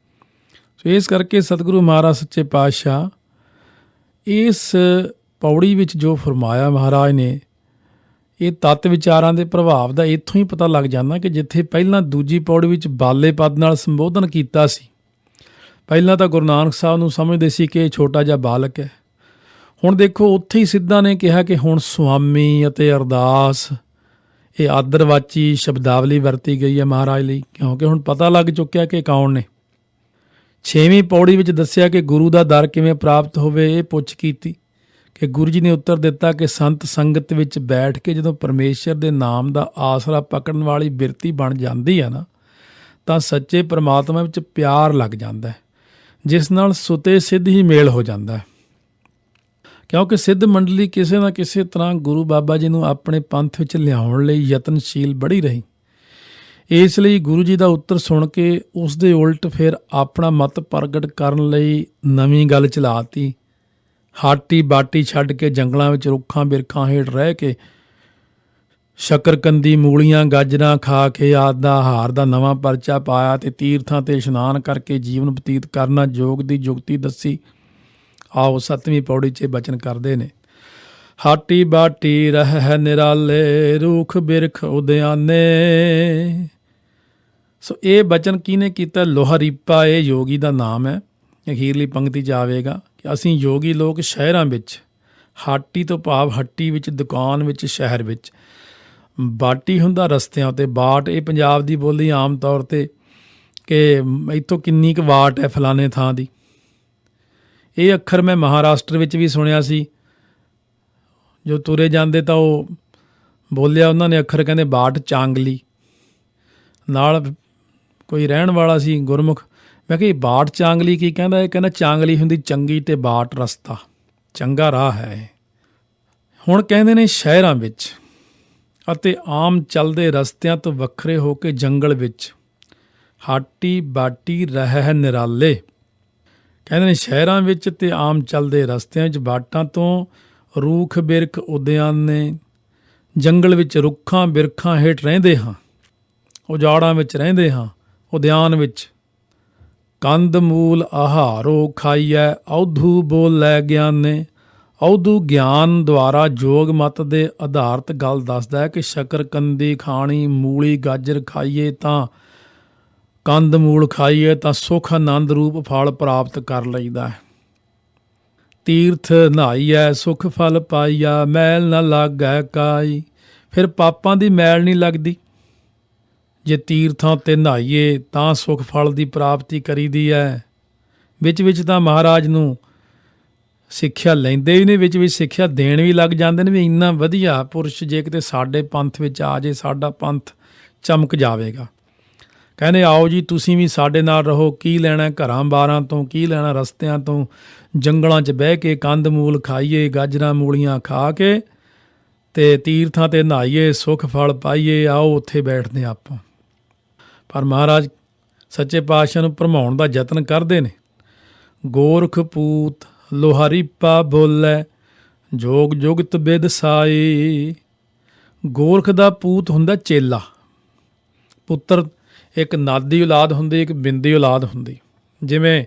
ਸੋ ਇਸ ਕਰਕੇ ਸਤਿਗੁਰੂ ਮਹਾਰਾਜ ਸੱਚੇ ਪਾਤਸ਼ਾਹ ਇਸ ਪੌੜੀ ਵਿੱਚ ਜੋ ਫਰਮਾਇਆ ਮਹਾਰਾਜ ਨੇ, ਇਹ ਤੱਤ ਵਿਚਾਰਾਂ ਦੇ ਪ੍ਰਭਾਵ ਦਾ ਇੱਥੋਂ ਹੀ ਪਤਾ ਲੱਗ ਜਾਂਦਾ ਕਿ ਜਿੱਥੇ ਪਹਿਲਾਂ ਦੂਜੀ ਪੌੜੀ ਵਿੱਚ ਬਾਲੇ ਪਦ ਨਾਲ ਸੰਬੋਧਨ ਕੀਤਾ ਸੀ, ਪਹਿਲਾਂ ਤਾਂ ਗੁਰੂ ਨਾਨਕ ਸਾਹਿਬ ਨੂੰ ਸਮਝਦੇ ਸੀ ਕਿ ਇਹ ਛੋਟਾ ਜਿਹਾ ਬਾਲਕ ਹੈ। ਹੁਣ ਦੇਖੋ ਉੱਥੇ ਹੀ ਸਿੱਧਾ ਨੇ ਕਿਹਾ ਕਿ ਹੁਣ ਸੁਆਮੀ ਅਤੇ ਅਰਦਾਸ, ਇਹ ਆਦਰਵਾਚੀ ਸ਼ਬਦਾਵਲੀ ਵਰਤੀ ਗਈ ਹੈ ਮਹਾਰਾਜ ਲਈ, ਕਿਉਂਕਿ ਹੁਣ ਪਤਾ ਲੱਗ ਚੁੱਕਿਆ ਕਿ ਕੌਣ ਨੇ। 6ਵੀਂ ਪੌੜੀ ਵਿੱਚ ਦੱਸਿਆ ਕਿ ਗੁਰੂ ਦਾ ਦਰ ਕਿਵੇਂ ਪ੍ਰਾਪਤ ਹੋਵੇ, ਇਹ ਪੁੱਛ ਕੀਤੀ ਕਿ ਗੁਰੂ ਜੀ ਨੇ ਉੱਤਰ ਦਿੱਤਾ ਕਿ ਸੰਤ ਸੰਗਤ ਵਿੱਚ ਬੈਠ ਕੇ ਜਦੋਂ ਪਰਮੇਸ਼ਰ ਦੇ ਨਾਮ ਦਾ ਆਸਰਾ ਪਕੜਨ ਵਾਲੀ ਬਿਰਤੀ ਬਣ ਜਾਂਦੀ ਹੈ ਨਾ, ਤਾਂ ਸੱਚੇ ਪਰਮਾਤਮਾ ਵਿੱਚ ਪਿਆਰ ਲੱਗ ਜਾਂਦਾ ਹੈ, ਜਿਸ ਨਾਲ ਸੁਤੇ ਸਿੱਧ ਹੀ ਮੇਲ ਹੋ ਜਾਂਦਾ ਹੈ। ਕਿਉਂਕਿ ਸਿੱਧ ਮੰਡਲੀ ਕਿਸੇ ਨਾ ਕਿਸੇ ਤਰ੍ਹਾਂ ਗੁਰੂ ਬਾਬਾ ਜੀ ਨੂੰ ਆਪਣੇ ਪੰਥ ਵਿੱਚ ਲਿਆਉਣ ਲਈ ਯਤਨਸ਼ੀਲ ਬੜੀ ਰਹੀ। ਇਸ ਲਈ ਗੁਰੂ ਜੀ ਦਾ ਉੱਤਰ ਸੁਣ ਕੇ ਉਸ ਦੇ ਉਲਟ ਫਿਰ ਆਪਣਾ ਮਤ ਪ੍ਰਗਟ ਕਰਨ ਲਈ ਨਵੀਂ ਗੱਲ ਚਲਾਤੀ। ਹਾਟੀ ਬਾਟੀ ਛੱਡ ਕੇ ਜੰਗਲਾਂ ਵਿੱਚ ਰੁੱਖਾਂ ਬਿਰਖਾਂ ਹੇਠ ਰਹਿ ਕੇ ਸ਼ੱਕਰਕੰਦੀ, ਮੂਲੀਆਂ, ਗਾਜਰਾਂ ਖਾ ਕੇ ਆਦਿ ਦਾ ਆਹਾਰ ਦਾ ਨਵਾਂ ਪਰਚਾ ਪਾਇਆ ਅਤੇ ਤੀਰਥਾਂ 'ਤੇ ਇਸ਼ਨਾਨ ਕਰਕੇ ਜੀਵਨ ਬਤੀਤ ਕਰਨਾ ਯੋਗ ਦੀ ਜੁਗਤੀ ਦੱਸੀ। ਆਓ 7ਵੀਂ ਪੌੜੀ 'ਚ ਬਚਨ ਕਰਦੇ ਨੇ, ਹਾਟੀ ਬਾਟੀ ਰਹਿ ਨਿਰਾਲੇ, ਰੁੱਖ ਬਿਰਖ ਉਦਿਆਨੇ। ਸੋ ਇਹ ਬਚਨ ਕਿਹਨੇ ਕੀਤਾ? ਲੋਹਾਰੀਪਾ, ਇਹ ਯੋਗੀ ਦਾ ਨਾਮ ਹੈ। ਅਖੀਰਲੀ ਪੰਕਤੀ 'ਚ ਆਵੇਗਾ ਕਿ ਅਸੀਂ ਯੋਗੀ ਲੋਕ ਸ਼ਹਿਰਾਂ ਵਿੱਚ, ਹਾਟੀ ਤੋਂ ਭਾਵ ਹੱਟੀ ਵਿੱਚ, ਦੁਕਾਨ ਵਿੱਚ, ਸ਼ਹਿਰ ਵਿੱਚ, ਬਾਟੀ ਹੁੰਦਾ ਰਸਤਿਆਂ ਉੱਤੇ, ਬਾਟ ਇਹ ਪੰਜਾਬ ਦੀ ਬੋਲੀ ਆਮ ਤੌਰ 'ਤੇ ਕਿ ਇੱਥੋਂ ਕਿੰਨੀ ਕੁ ਵਾਟ ਹੈ ਫਲਾਣੇ ਥਾਂ ਦੀ। ਇਹ ਅੱਖਰ ਮੈਂ ਮਹਾਰਾਸ਼ਟਰ ਵਿੱਚ ਵੀ ਸੁਣਿਆ ਸੀ, ਜੋ ਤੁਰੇ ਜਾਂਦੇ ਤਾਂ ਉਹ ਬੋਲਿਆ ਉਹਨਾਂ ਨੇ ਅੱਖਰ, ਕਹਿੰਦੇ ਬਾਟ ਚਾਂਗਲੀ। ਨਾਲ ਕੋਈ ਰਹਿਣ ਵਾਲਾ ਸੀ ਗੁਰਮੁਖ, ਮੈਂ ਕਿਹਾ ਬਾਟ ਚਾਂਗਲੀ ਕੀ ਕਹਿੰਦਾ? ਇਹ ਕਹਿੰਦਾ ਚਾਂਗਲੀ ਹੁੰਦੀ ਚੰਗੀ ਅਤੇ ਬਾਟ ਰਸਤਾ, ਚੰਗਾ ਰਾਹ ਹੈ। ਹੁਣ ਕਹਿੰਦੇ ਨੇ ਸ਼ਹਿਰਾਂ ਵਿੱਚ ਅਤੇ ਆਮ ਚੱਲਦੇ ਰਸਤਿਆਂ ਤੋਂ ਵੱਖਰੇ ਹੋ ਕੇ ਜੰਗਲ ਵਿੱਚ, ਹਾਟੀ ਬਾਟੀ ਰਹਿ ਨਿਰਾਲੇ। ਕਹਿੰਦੇ ਨੇ ਸ਼ਹਿਰਾਂ ਵਿੱਚ ਅਤੇ ਆਮ ਚੱਲਦੇ ਰਸਤਿਆਂ ਵਿੱਚ ਬਾਟਾਂ ਤੋਂ ਰੂਖ ਬਿਰਖ ਉਦਿਆਨ ਨੇ, ਜੰਗਲ ਵਿੱਚ ਰੁੱਖਾਂ ਬਿਰਖਾਂ ਹੇਠ ਰਹਿੰਦੇ ਹਾਂ, ਉਜਾੜਾਂ ਵਿੱਚ ਰਹਿੰਦੇ ਹਾਂ, ਉਦਿਆਨ ਵਿੱਚ। ਕੰਦ ਮੂਲ ਆਹਾਰੋ ਖਾਈਐ, ਔਧੂ ਬੋਲੇ ਗਿਆਨੇ। ਔਧੂ ਗਿਆਨ ਦੁਆਰਾ ਯੋਗ ਮਤ ਦੇ ਆਧਾਰਿਤ ਗੱਲ ਦੱਸਦਾ ਹੈ ਕਿ ਸ਼ੱਕਰਕੰਦੀ ਖਾਣੀ, ਮੂਲੀ ਗਾਜਰ ਖਾਈਏ ਤਾਂ, ਕੰਦ ਮੂਲ ਖਾਈਏ ਤਾਂ ਸੁਖ ਆਨੰਦ ਰੂਪ ਫਲ ਪ੍ਰਾਪਤ ਕਰ ਲਈਦਾ ਹੈ। ਤੀਰਥ ਨਹਾਈਐ ਸੁਖ ਫਲ ਪਾਈਆ, ਮੈਲ ਨਾ ਲੱਗੈ ਕਾਈ। ਫਿਰ ਪਾਪਾਂ ਦੀ ਮੈਲ ਨਹੀਂ ਲੱਗਦੀ। ਜੇ ਤੀਰਥਾਂ 'ਤੇ ਨਹਾਈਏ ਤਾਂ ਸੁਖ ਫਲ ਦੀ ਪ੍ਰਾਪਤੀ ਕਰੀਦੀ ਹੈ। ਵਿੱਚ ਵਿੱਚ ਤਾਂ ਮਹਾਰਾਜ ਨੂੰ ਸਿੱਖਿਆ ਲੈਂਦੇ ਵੀ ਨੇ, ਵਿੱਚ ਵਿੱਚ ਸਿੱਖਿਆ ਦੇਣ ਵੀ ਲੱਗ ਜਾਂਦੇ ਨੇ ਵੀ ਇੰਨਾ ਵਧੀਆ ਪੁਰਸ਼ ਜੇ ਕਿਤੇ ਸਾਡੇ ਪੰਥ ਵਿੱਚ ਆ ਜੇ, ਸਾਡਾ ਪੰਥ ਚਮਕ ਜਾਵੇਗਾ। ਕਹਿੰਦੇ ਆਓ ਜੀ ਤੁਸੀਂ ਵੀ ਸਾਡੇ ਨਾਲ ਰਹੋ, ਕੀ ਲੈਣਾ ਘਰਾਂ ਬਾਰਾਂ ਤੋਂ, ਕੀ ਲੈਣਾ ਰਸਤਿਆਂ ਤੋਂ, ਜੰਗਲਾਂ 'ਚ ਬਹਿ ਕੇ ਕੰਦ ਮੂਲ ਖਾਈਏ, ਗਾਜਰਾਂ ਮੂਲੀਆਂ ਖਾ ਕੇ ਅਤੇ ਤੀਰਥਾਂ 'ਤੇ ਨਹਾਈਏ, ਸੁੱਖ ਫਲ ਪਾਈਏ, ਆਓ ਉੱਥੇ ਬੈਠਦੇ ਆਪਾਂ। ਪਰ ਮਹਾਰਾਜ ਸੱਚੇ ਪਾਤਸ਼ਾਹ ਨੂੰ ਭਰਮਾਉਣ ਦਾ ਯਤਨ ਕਰਦੇ ਨੇ। ਗੋਰਖ ਪੂਤ ਲੋਹਾਰੀਪਾ ਬੋਲੇ, ਜੋਗ ਜੁਗਤ ਬਿਦ ਸਾਈ। ਗੋਰਖ ਦਾ ਪੂਤ ਹੁੰਦਾ ਚੇਲਾ। ਪੁੱਤਰ ਇੱਕ ਨਾਦੀ ਔਲਾਦ ਹੁੰਦੀ, ਇੱਕ ਬਿੰਦੀ ਔਲਾਦ ਹੁੰਦੀ। ਜਿਵੇਂ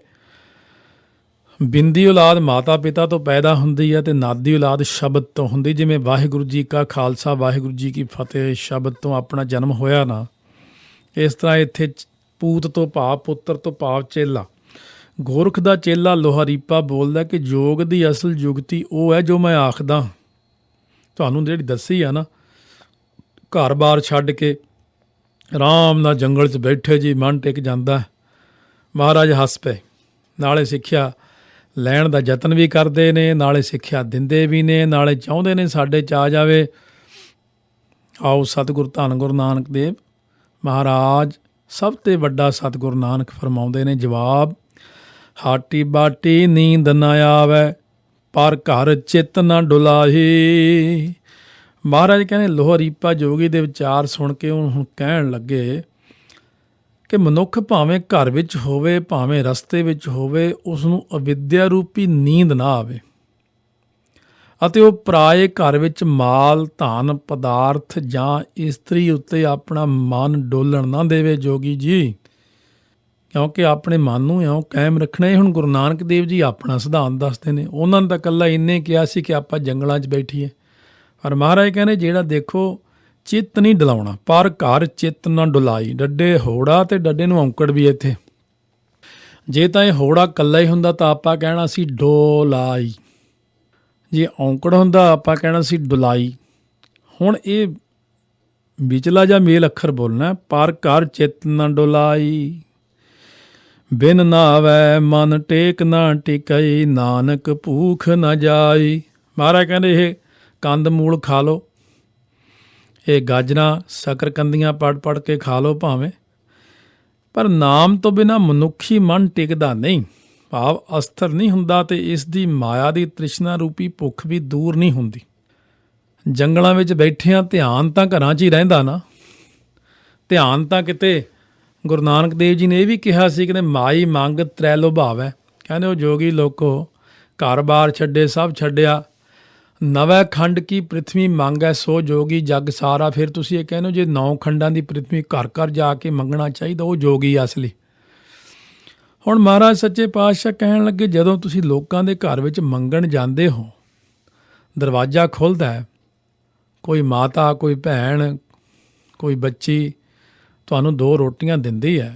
ਬਿੰਦੀ ਔਲਾਦ ਮਾਤਾ ਪਿਤਾ ਤੋਂ ਪੈਦਾ ਹੁੰਦੀ ਹੈ ਅਤੇ ਨਾਦੀ ਔਲਾਦ ਸ਼ਬਦ ਤੋਂ ਹੁੰਦੀ। ਜਿਵੇਂ ਵਾਹਿਗੁਰੂ ਜੀ ਕਾ ਖਾਲਸਾ ਵਾਹਿਗੁਰੂ ਜੀ ਕੀ ਫਤਿਹ ਸ਼ਬਦ ਤੋਂ ਆਪਣਾ ਜਨਮ ਹੋਇਆ ਨਾ, ਇਸ ਤਰ੍ਹਾਂ ਇੱਥੇ ਪੂਤ ਤੋਂ ਭਾਵ ਪੁੱਤਰ ਤੋਂ ਭਾਵ ਚੇਲਾ। ਗੋਰਖ ਦਾ ਚੇਲਾ ਲੋਹਾਰੀਪਾ ਬੋਲਦਾ ਕਿ ਯੋਗ ਦੀ ਅਸਲ ਯੁਗਤੀ ਉਹ ਹੈ ਜੋ ਮੈਂ ਆਖਦਾ ਤੁਹਾਨੂੰ, ਜਿਹੜੀ ਦੱਸੀ ਆ ਨਾ, ਘਰ-ਬਾਰ ਛੱਡ ਕੇ ਆਰਾਮ ਨਾਲ ਜੰਗਲ 'ਚ ਬੈਠੇ ਜੀ, ਮਨ ਟਿਕ ਜਾਂਦਾ। ਮਹਾਰਾਜ ਹੱਸ ਪਏ। ਨਾਲੇ ਸਿੱਖਿਆ ਲੈਣ ਦਾ ਯਤਨ ਵੀ ਕਰਦੇ ਨੇ, ਨਾਲੇ ਸਿੱਖਿਆ ਦਿੰਦੇ ਵੀ ਨੇ, ਨਾਲੇ ਚਾਹੁੰਦੇ ਨੇ ਸਾਡੇ 'ਚ ਆ ਜਾਵੇ। ਆਓ ਸਤਿਗੁਰ ਧੰਨ ਗੁਰੂ ਨਾਨਕ ਦੇਵ ਮਹਾਰਾਜ ਸਭ ਤੋਂ ਵੱਡਾ ਸਤਿਗੁਰੂ ਨਾਨਕ ਫਰਮਾਉਂਦੇ ਨੇ ਜਵਾਬ, ਹਾਟੀ ਬਾਟੀ ਨੀਂਦ ਨਾ ਆਵੈ ਪਰ ਘਰ ਚਿੱਤ ਨਾ ਡੁਲਾਹੀ। ਮਹਾਰਾਜ ਕਹਿੰਦੇ ਲੋਹਾ ਰੀਪਾ ਜੋਗੀ ਦੇ ਵਿਚਾਰ ਸੁਣ ਕੇ ਹੁਣ ਕਹਿਣ ਲੱਗੇ ਕਿ ਮਨੁੱਖ ਭਾਵੇਂ ਘਰ ਵਿੱਚ ਹੋਵੇ ਭਾਵੇਂ ਰਸਤੇ ਵਿੱਚ ਹੋਵੇ, ਉਸ ਨੂੰ ਅਵਿਦਿਆ ਰੂਪੀ ਨੀਂਦ ਨਾ ਆਵੇ ਅਤੇ ਉਹ ਪਰਾਏ ਘਰ ਵਿੱਚ ਮਾਲ ਧਨ ਪਦਾਰਥ ਜਾਂ ਇਸਤਰੀ ਉੱਤੇ ਆਪਣਾ ਮਨ ਡੋਲਣ ਨਾ ਦੇਵੇ ਜੋਗੀ ਜੀ, ਕਿਉਂਕਿ ਆਪਣੇ ਮਨ ਨੂੰ ਇਉਂ ਕਾਇਮ ਰੱਖਣਾ। ਇਹ ਹੁਣ ਗੁਰੂ ਨਾਨਕ ਦੇਵ ਜੀ ਆਪਣਾ ਸਿਧਾਂਤ ਦੱਸਦੇ ਨੇ। ਉਹਨਾਂ ਨੇ ਤਾਂ ਇਕੱਲਾ ਇੰਨੇ ਕਿਹਾ ਸੀ ਕਿ ਆਪਾਂ ਜੰਗਲਾਂ 'ਚ ਬੈਠੀਏ, ਪਰ ਮਹਾਰਾਜ ਕਹਿੰਦੇ ਜਿਹੜਾ ਦੇਖੋ ਚਿੱਤ ਨਹੀਂ ਡਲਾਉਣਾ, ਪਰ ਘਰ ਚਿੱਤ ਨਾ ਡੁਲਾਈ। ਡੱਡੇ ਹੋੜਾ ਤੇ ਡੱਡੇ ਨੂੰ ਔਂਕੜ ਵੀ ਇੱਥੇ। ਜੇ ਤਾਂ ਇਹ ਹੋੜਾ ਇਕੱਲਾ ਹੀ ਹੁੰਦਾ ਤਾਂ ਆਪਾਂ ਕਹਿਣਾ ਸੀ ਡੋਲਾਈ, ਜੇ ਔਂਕੜ ਹੁੰਦਾ ਆਪਾਂ ਕਹਿਣਾ ਸੀ ਡੁਲਾਈ। ਹੁਣ ਇਹ ਵਿਚਲਾ ਜਾਂ ਮੇਲ ਅੱਖਰ ਬੋਲਣਾ, ਪਰ ਘਰ ਚਿੱਤ ਨਾ ਡੁਲਾਈ। ਬਿਨ ਨਾਵੈ ਮਨ ਟੇਕ ਨਾ ਟਿਕਈ, ਨਾਨਕ ਭੂਖ ਨਾ ਜਾਈ। ਮਹਾਰਾਜ ਕਹਿੰਦੇ ਇਹ ਕੰਦ ਮੂਲ ਖਾ ਲਓ, ਇਹ ਗਾਜਰਾਂ ਸ਼ਕਰਕੰਦੀਆਂ ਪੜ ਕੇ ਖਾ ਲਓ ਭਾਵੇਂ, ਪਰ ਨਾਮ ਤੋਂ ਬਿਨਾਂ ਮਨੁੱਖੀ ਮਨ ਟਿਕਦਾ ਨਹੀਂ, ਭਾਵ ਅਸਥਿਰ ਨਹੀਂ ਹੁੰਦਾ ਅਤੇ ਇਸ ਦੀ ਮਾਇਆ ਦੀ ਤ੍ਰਿਸ਼ਨਾ ਰੂਪੀ ਭੁੱਖ ਵੀ ਦੂਰ ਨਹੀਂ ਹੁੰਦੀ। ਜੰਗਲਾਂ ਵਿੱਚ ਬੈਠਿਆਂ ਧਿਆਨ ਤਾਂ ਘਰਾਂ 'ਚ ਹੀ ਰਹਿੰਦਾ ਨਾ, ਧਿਆਨ ਤਾਂ ਕਿਤੇ ਗੁਰੂ ਨਾਨਕ ਦੇਵ ਜੀ ਨੇ ਇਹ ਵੀ ਕਿਹਾ ਸੀ ਕਿ ਮਾਈ ਮੰਗ ਤ੍ਰੈ ਲੋਭਾਵੈ। ਕਹਿੰਦੇ ਉਹ ਜੋਗੀ ਲੋਕੋ ਘਰ-ਬਾਰ ਛੱਡੇ ਸਭ ਛੱਡਿਆ, ਨਵੈ ਖੰਡ ਕੀ ਪ੍ਰਿਥਵੀ ਮੰਗੈ ਸੋ ਜੋਗੀ ਜਗ ਸਾਰਾ। ਫਿਰ ਤੁਸੀਂ ਇਹ ਕਹਿੰਦੇ ਹੋ ਜੇ 9 ਖੰਡਾਂ ਦੀ ਪ੍ਰਿਥਵੀ ਘਰ ਘਰ ਜਾ ਕੇ ਮੰਗਣਾ ਚਾਹੀਦਾ, ਉਹ ਜੋਗੀ ਅਸਲੀ। ਹੁਣ ਮਹਾਰਾਜ ਸੱਚੇ ਪਾਤਸ਼ਾਹ ਕਹਿਣ ਲੱਗੇ ਜਦੋਂ ਤੁਸੀਂ ਲੋਕਾਂ ਦੇ ਘਰ ਵਿੱਚ ਮੰਗਣ ਜਾਂਦੇ ਹੋ, ਦਰਵਾਜ਼ਾ ਖੁੱਲ੍ਹਦਾ ਹੈ, ਕੋਈ ਮਾਤਾ ਕੋਈ ਭੈਣ ਕੋਈ ਬੱਚੀ ਤੁਹਾਨੂੰ 2 ਰੋਟੀਆਂ ਦਿੰਦੀ ਹੈ,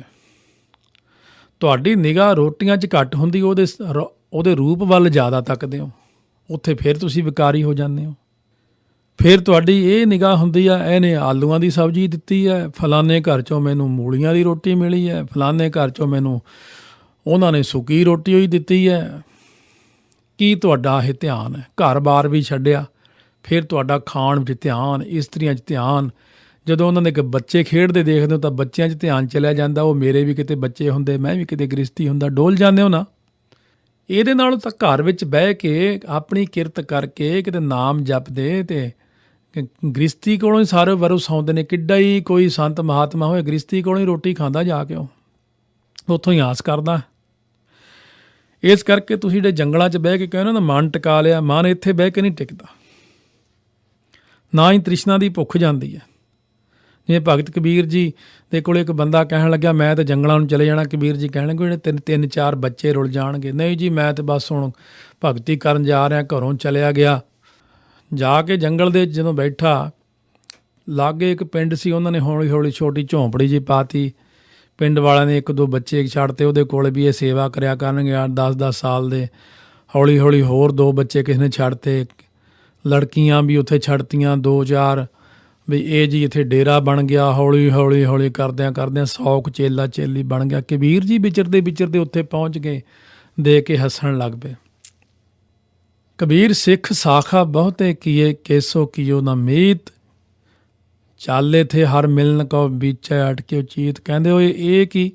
ਤੁਹਾਡੀ ਨਿਗਾਹ ਰੋਟੀਆਂ 'ਚ ਘੱਟ ਹੁੰਦੀ, ਉਹਦੇ ਰੂਪ ਵੱਲ ਜ਼ਿਆਦਾ ਤੱਕਦੇ ਹੋ, ਉੱਥੇ ਫਿਰ ਤੁਸੀਂ ਵਿਕਾਰੀ ਹੋ ਜਾਂਦੇ ਹੋ। ਫਿਰ ਤੁਹਾਡੀ ਇਹ ਨਿਗਾਹ ਹੁੰਦੀ ਆ ਇਹਨੇ ਆਲੂਆਂ ਦੀ ਸਬਜ਼ੀ ਦਿੱਤੀ ਹੈ, ਫਲਾਣੇ ਘਰ 'ਚੋਂ ਮੈਨੂੰ ਮੂਲੀਆਂ ਦੀ ਰੋਟੀ ਮਿਲੀ ਹੈ, ਫਲਾਣੇ ਘਰ 'ਚੋਂ ਮੈਨੂੰ ਉਹਨਾਂ ਨੇ ਸੁੱਕੀ ਰੋਟੀ ਹੋਈ ਦਿੱਤੀ ਹੈ। ਕੀ ਤੁਹਾਡਾ ਇਹ ਧਿਆਨ ਹੈ? ਘਰ-ਬਾਰ ਵੀ ਛੱਡਿਆ, ਫਿਰ ਤੁਹਾਡਾ ਖਾਣ ਵਿੱਚ ਧਿਆਨ, ਇਸਤਰੀਆਂ 'ਚ ਧਿਆਨ। ਜਦੋਂ ਉਹਨਾਂ ਦੇ ਬੱਚੇ ਖੇਡਦੇ ਦੇਖਦੇ ਹੋ ਤਾਂ ਬੱਚਿਆਂ 'ਚ ਧਿਆਨ ਚਲਿਆ ਜਾਂਦਾ, ਉਹ ਮੇਰੇ ਵੀ ਕਿਤੇ ਬੱਚੇ ਹੁੰਦੇ, ਮੈਂ ਵੀ ਕਿਤੇ ਗ੍ਰਸਤੀ ਹੁੰਦਾ, ਡੋਲ ਜਾਂਦੇ ਹੋ ਨਾ। ਇਹਦੇ ਨਾਲੋਂ ਤਾਂ ਘਰ ਵਿੱਚ ਬਹਿ ਕੇ ਆਪਣੀ ਕਿਰਤ ਕਰਕੇ ਕਿਤੇ ਨਾਮ ਜਪਦੇ ਅਤੇ ਗ੍ਰਸਤੀ ਕੋਲੋਂ ਹੀ ਸਾਰੇ ਵਰੋ ਸੌਂਦੇ ਨੇ। ਕਿੱਡਾ ਹੀ ਕੋਈ ਸੰਤ ਮਹਾਤਮਾ ਹੋਏ ਗ੍ਰਸਤੀ ਕੋਲੋਂ ਹੀ ਰੋਟੀ ਖਾਂਦਾ ਜਾ ਕੇ, ਉਹ ਉੱਥੋਂ ਹੀ ਆਸ ਕਰਦਾ। ਇਸ ਕਰਕੇ ਤੁਸੀਂ ਜਿਹੜੇ ਜੰਗਲਾਂ 'ਚ ਬਹਿ ਕੇ ਕਹਿੰਦੇ ਨਾ ਮਨ ਟਿਕਾ ਲਿਆ, ਮਨ ਇੱਥੇ ਬਹਿ ਕੇ ਨਹੀਂ ਟਿਕਦਾ, ਨਾ ਹੀ ਤ੍ਰਿਸ਼ਨਾ ਦੀ ਭੁੱਖ ਜਾਂਦੀ ਹੈ। ਜਿਵੇਂ ਭਗਤ ਕਬੀਰ ਜੀ ਦੇ ਕੋਲ ਇੱਕ ਬੰਦਾ ਕਹਿਣ ਲੱਗਿਆ ਮੈਂ ਤਾਂ ਜੰਗਲਾਂ ਨੂੰ ਚਲੇ ਜਾਣਾ, ਕਬੀਰ ਜੀ ਕਹਿਣ ਲੱਗੇ ਜਿਹੜੇ 3-4 ਬੱਚੇ ਰੁਲ ਜਾਣਗੇ। ਨਹੀਂ ਜੀ ਮੈਂ ਤਾਂ ਬਸ ਹੁਣ ਭਗਤੀ ਕਰਨ ਜਾ ਰਿਹਾ, ਘਰੋਂ ਚਲਿਆ ਗਿਆ। ਜਾ ਕੇ ਜੰਗਲ ਦੇ ਜਦੋਂ ਬੈਠਾ, ਲਾਗੇ ਇੱਕ ਪਿੰਡ ਸੀ, ਉਹਨਾਂ ਨੇ ਹੌਲੀ ਹੌਲੀ ਛੋਟੀ ਝੌਂਪੜੀ ਜਿਹੀ ਪਾਤੀ। ਪਿੰਡ ਵਾਲਿਆਂ ਨੇ 1-2 ਬੱਚੇ ਛੱਡਤੇ ਉਹਦੇ ਕੋਲ ਵੀ ਇਹ ਸੇਵਾ ਕਰਿਆ ਕਰਨਗੇ 8-10 ਸਾਲ ਦੇ। ਹੌਲੀ ਹੌਲੀ ਹੋਰ 2 ਬੱਚੇ ਕਿਸੇ ਨੇ ਛੱਡਤੇ, ਲੜਕੀਆਂ ਵੀ ਉੱਥੇ ਛੱਡਤੀਆਂ 2-4, ਵੀ ਇਹ ਜੀ ਇੱਥੇ ਡੇਰਾ ਬਣ ਗਿਆ। ਹੌਲੀ ਹੌਲੀ ਹੌਲੀ ਕਰਦਿਆਂ 100 ਕੁ ਚੇਲਾ ਚੇਲੀ ਬਣ ਗਿਆ। ਕਬੀਰ ਜੀ ਵਿਚਰਦੇ ਉੱਥੇ ਪਹੁੰਚ ਗਏ, ਦੇ ਕੇ ਹੱਸਣ ਲੱਗ ਪਏ। ਕਬੀਰ ਸਿੱਖ ਸਾਖਾ ਬਹੁਤੇ ਕੀਏ, ਕੇਸੋ ਕੀਓ ਨਾ ਮੀਤ, ਚਾਲੇ ਥੇ ਹਰ ਮਿਲਨ ਕੋ ਬੀਚੈ ਅਟਕਿਓ ਚੀਤ। ਕਹਿੰਦੇ ਹੋਏ ਇਹ ਕੀ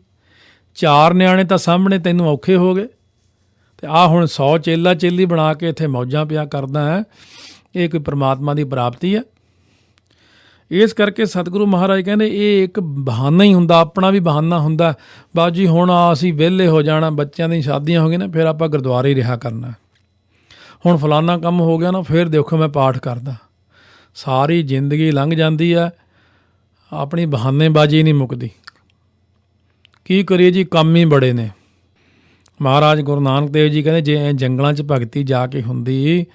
4 ਨਿਆਣੇ ਤਾਂ ਸਾਹਮਣੇ ਤੈਨੂੰ ਔਖੇ ਹੋ ਗਏ, ਅਤੇ ਆਹ ਹੁਣ 100 ਚੇਲਾ ਚੇਲੀ ਬਣਾ ਕੇ ਇੱਥੇ ਮੌਜਾਂ ਪਿਆ ਕਰਦਾ ਹੈ। ਇਹ ਕੋਈ ਪਰਮਾਤਮਾ ਦੀ ਪ੍ਰਾਪਤੀ ਹੈ। ਇਸ ਕਰਕੇ ਸਤਿਗੁਰੂ ਮਹਾਰਾਜ ਕਹਿੰਦੇ ਇਹ ਇੱਕ ਬਹਾਨਾ ਹੀ ਹੁੰਦਾ, ਆਪਣਾ ਵੀ ਬਹਾਨਾ ਹੁੰਦਾ। ਬਸ ਜੀ ਹੁਣ ਅਸੀਂ ਵਿਹਲੇ ਹੋ ਜਾਣਾ, ਬੱਚਿਆਂ ਦੀਆਂ ਸ਼ਾਦੀਆਂ ਹੋ ਗਈਆਂ ਨਾ, ਫਿਰ ਆਪਾਂ ਗੁਰਦੁਆਰੇ ਹੀ ਰਿਹਾ ਕਰਨਾ। ਹੁਣ ਫਲਾਨਾ ਕੰਮ ਹੋ ਗਿਆ ਨਾ, ਫਿਰ ਦੇਖੋ ਮੈਂ ਪਾਠ ਕਰਦਾ। ਸਾਰੀ ਜ਼ਿੰਦਗੀ ਲੰਘ ਜਾਂਦੀ ਹੈ, ਆਪਣੀ ਬਹਾਨੇਬਾਜ਼ੀ ਨਹੀਂ ਮੁੱਕਦੀ। ਕੀ ਕਰੀਏ ਜੀ, ਕੰਮ ਹੀ ਬੜੇ ਨੇ। ਮਹਾਰਾਜ ਗੁਰੂ ਨਾਨਕ ਦੇਵ ਜੀ ਕਹਿੰਦੇ ਜੇ ਜੰਗਲਾਂ 'ਚ ਭਗਤੀ ਜਾ ਕੇ ਹੁੰਦੀ,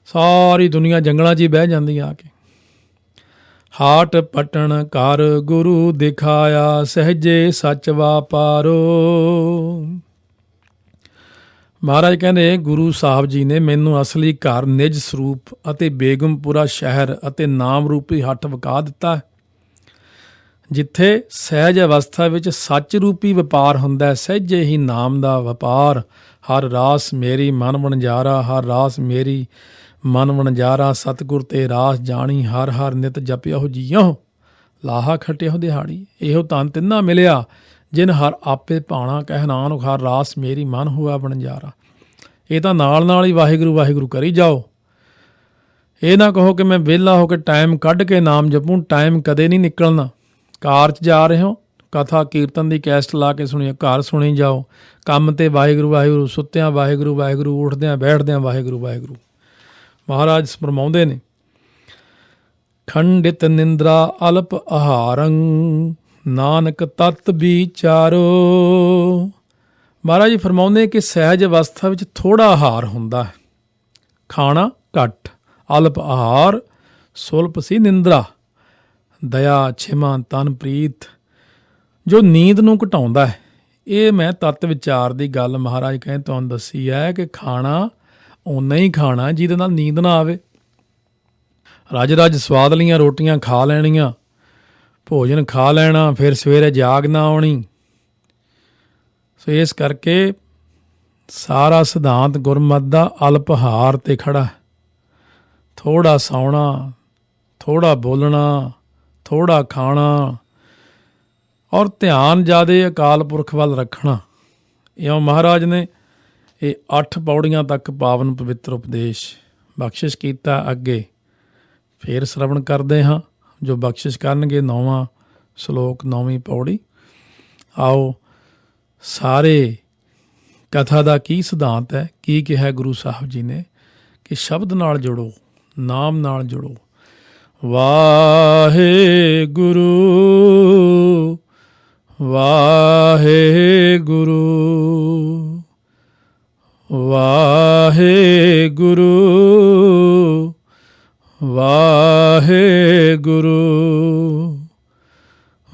ਸਾਰੀ ਦੁਨੀਆ ਜੰਗਲਾਂ 'ਚ ਹੀ ਬਹਿ ਜਾਂਦੀ ਆ ਕੇ। ਹਾਟ ਪਟਣ ਕਰ ਗੁਰੂ ਦਿਖਾਇਆ, ਸਹਿਜੇ ਸੱਚ ਵਾਪਾਰੋ। ਮਹਾਰਾਜ ਕਹਿੰਦੇ ਗੁਰੂ ਸਾਹਿਬ ਜੀ ਨੇ ਮੈਨੂੰ ਅਸਲੀ ਘਰ, ਨਿਜ ਸਰੂਪ ਅਤੇ ਬੇਗਮਪੁਰਾ ਸ਼ਹਿਰ ਅਤੇ ਨਾਮ ਰੂਪੀ ਹੱਟ ਵਿਖਾ ਦਿੱਤਾ, ਜਿੱਥੇ ਸਹਿਜ ਅਵਸਥਾ ਵਿੱਚ ਸੱਚ ਰੂਪੀ ਵਪਾਰ ਹੁੰਦਾ। ਸਹਿਜੇ ਹੀ ਨਾਮ ਦਾ ਵਪਾਰ ਹਰ ਰਾਸ ਮੇਰੀ ਮਨ ਵਣਜਾਰਾ, ਹਰ ਰਾਸ ਮੇਰੀ ਮਨ ਵਣਜਾਰਾ, ਸਤਿਗੁਰ ਤੇ ਰਾਸ ਜਾਣੀ, ਹਰ ਹਰ ਨਿਤ ਜਪਿਓ ਜੀਓ, ਲਾਹਾ ਖਟਿਓ ਦਿਹਾੜੀ। ਇਹੋ ਧਨ ਤਿੰਨਾ ਮਿਲਿਆ, ਜਿਨ ਹਰ ਆਪੇ ਭਾਣਾ, ਕਹਿ ਨਾਨਕ ਹਰ ਰਾਸ ਮੇਰੀ ਮਨ ਹੋਆ ਵਣਜਾਰਾ। ਇਹ ਤਾਂ ਨਾਲ ਹੀ ਵਾਹਿਗੁਰੂ ਵਾਹਿਗੁਰੂ ਕਰੀ ਜਾਓ। ਇਹ ਨਾ ਕਹੋ ਕਿ ਮੈਂ ਵਿਹਲਾ ਹੋ ਕੇ ਟਾਈਮ ਕੱਢ ਕੇ ਨਾਮ ਜਪੂੰ, ਟਾਈਮ ਕਦੇ ਨਹੀਂ ਨਿਕਲਣਾ। ਕਾਰ 'ਚ ਜਾ ਰਹੇ ਹੋ, ਕਥਾ ਕੀਰਤਨ ਦੀ ਕੈਸਟ ਲਾ ਕੇ ਸੁਣੀਓ, ਘਰ ਸੁਣੀ ਜਾਓ। ਕੰਮ ਤੇ ਵਾਹਿਗੁਰੂ ਵਾਹਿਗੁਰੂ, ਸੁੱਤਿਆਂ ਵਾਹਿਗੁਰੂ ਵਾਹਿਗੁਰੂ, ਉੱਠਦਿਆਂ ਬੈਠਦਿਆਂ ਵਾਹਿਗੁਰੂ ਵਾਹਿਗੁਰੂ। ਮਹਾਰਾਜ ਫਰਮਾਉਂਦੇ ਨੇ, ਖੰਡਿਤ ਨਿੰਦਰਾ ਅਲਪ ਆਹਾਰੰ, ਨਾਨਕ ਤਤ ਵਿਚਾਰੋ। ਮਹਾਰਾਜ ਜੀ ਫਰਮਾਉਂਦੇ ਕਿ ਸਹਿਜ ਅਵਸਥਾ ਵਿੱਚ ਥੋੜ੍ਹਾ ਆਹਾਰ ਹੁੰਦਾ ਹੈ, ਖਾਣਾ ਘੱਟ। ਅਲਪ ਆਹਾਰ ਸੁਲਪ ਸੀ ਨਿੰਦਰਾ, ਦਇਆ ਛਿਮਾ ਤਨ ਪ੍ਰੀਤ, ਜੋ ਨੀਂਦ ਨੂੰ ਘਟਾਉਂਦਾ ਹੈ। ਇਹ ਮੈਂ ਤੱਤ ਵਿਚਾਰ ਦੀ ਗੱਲ ਮਹਾਰਾਜ ਕਹਿੰਦੇ ਤੁਹਾਨੂੰ ਦੱਸੀ ਹੈ ਕਿ ਖਾਣਾ ਓਨਾ ਹੀ ਖਾਣਾ ਜਿਹਦੇ ਨਾਲ ਨੀਂਦ ਨਾ ਆਵੇ। ਰੱਜ ਰੱਜ ਸਵਾਦ ਲੀਆਂ ਰੋਟੀਆਂ ਖਾ ਲੈਣੀਆਂ, ਭੋਜਨ ਖਾ ਲੈਣਾ, ਫਿਰ ਸਵੇਰੇ ਜਾਗ ਨਾ ਆਉਣੀ। ਸੋ ਇਸ ਕਰਕੇ ਸਾਰਾ ਸਿਧਾਂਤ ਗੁਰਮਤਿ ਦਾ ਅਲਪ ਆਹਾਰ 'ਤੇ ਖੜ੍ਹਾ। ਥੋੜ੍ਹਾ ਸੌਣਾ, ਥੋੜ੍ਹਾ ਬੋਲਣਾ, ਥੋੜ੍ਹਾ ਖਾਣਾ, ਔਰ ਧਿਆਨ ਜ਼ਿਆਦਾ ਅਕਾਲ ਪੁਰਖ ਵੱਲ ਰੱਖਣਾ। ਇਉਂ ਮਹਾਰਾਜ ਨੇ ਇਹ 8 ਪੌੜੀਆਂ ਤੱਕ ਪਾਵਨ ਪਵਿੱਤਰ ਉਪਦੇਸ਼ ਬਖਸ਼ਿਸ਼ ਕੀਤਾ। ਅੱਗੇ ਫੇਰ ਸ਼ਰਵਣ ਕਰਦੇ ਹਾਂ ਜੋ ਬਖਸ਼ਿਸ਼ ਕਰਨਗੇ। 9ਵਾਂ ਸ਼ਲੋਕ 9ਵੀਂ ਪੌੜੀ। ਆਓ ਸਾਰੇ ਕਥਾ ਦਾ ਕੀ ਸਿਧਾਂਤ ਹੈ, ਕੀ ਕਿਹਾ ਗੁਰੂ ਸਾਹਿਬ ਜੀ ਨੇ ਕਿ ਸ਼ਬਦ ਨਾਲ ਜੁੜੋ, ਨਾਮ ਨਾਲ ਜੁੜੋ। ਵਾਹਿਗੁਰੂ ਵਾਹਿਗੁਰੂ ਵਾਹਿਗੁਰੂ ਵਾਹਿਗੁਰੂ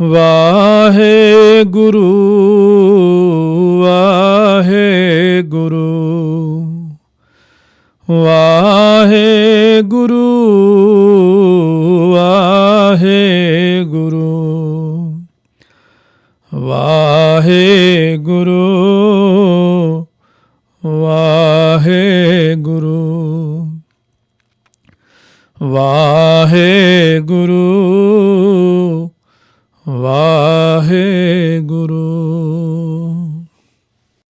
ਵਾਹਿਗੁਰੂ ਵਾਹਿਗੁਰੂ ਵਾਹਿਗੁਰੂ ਵਾਹਿਗੁਰੂ ਵਾਹਿਗੁਰੂ ਵਾਹਿਗੁਰੂ ਵਾਹਿਗੁਰੂ ਵਾਹਿਗੁਰੂ।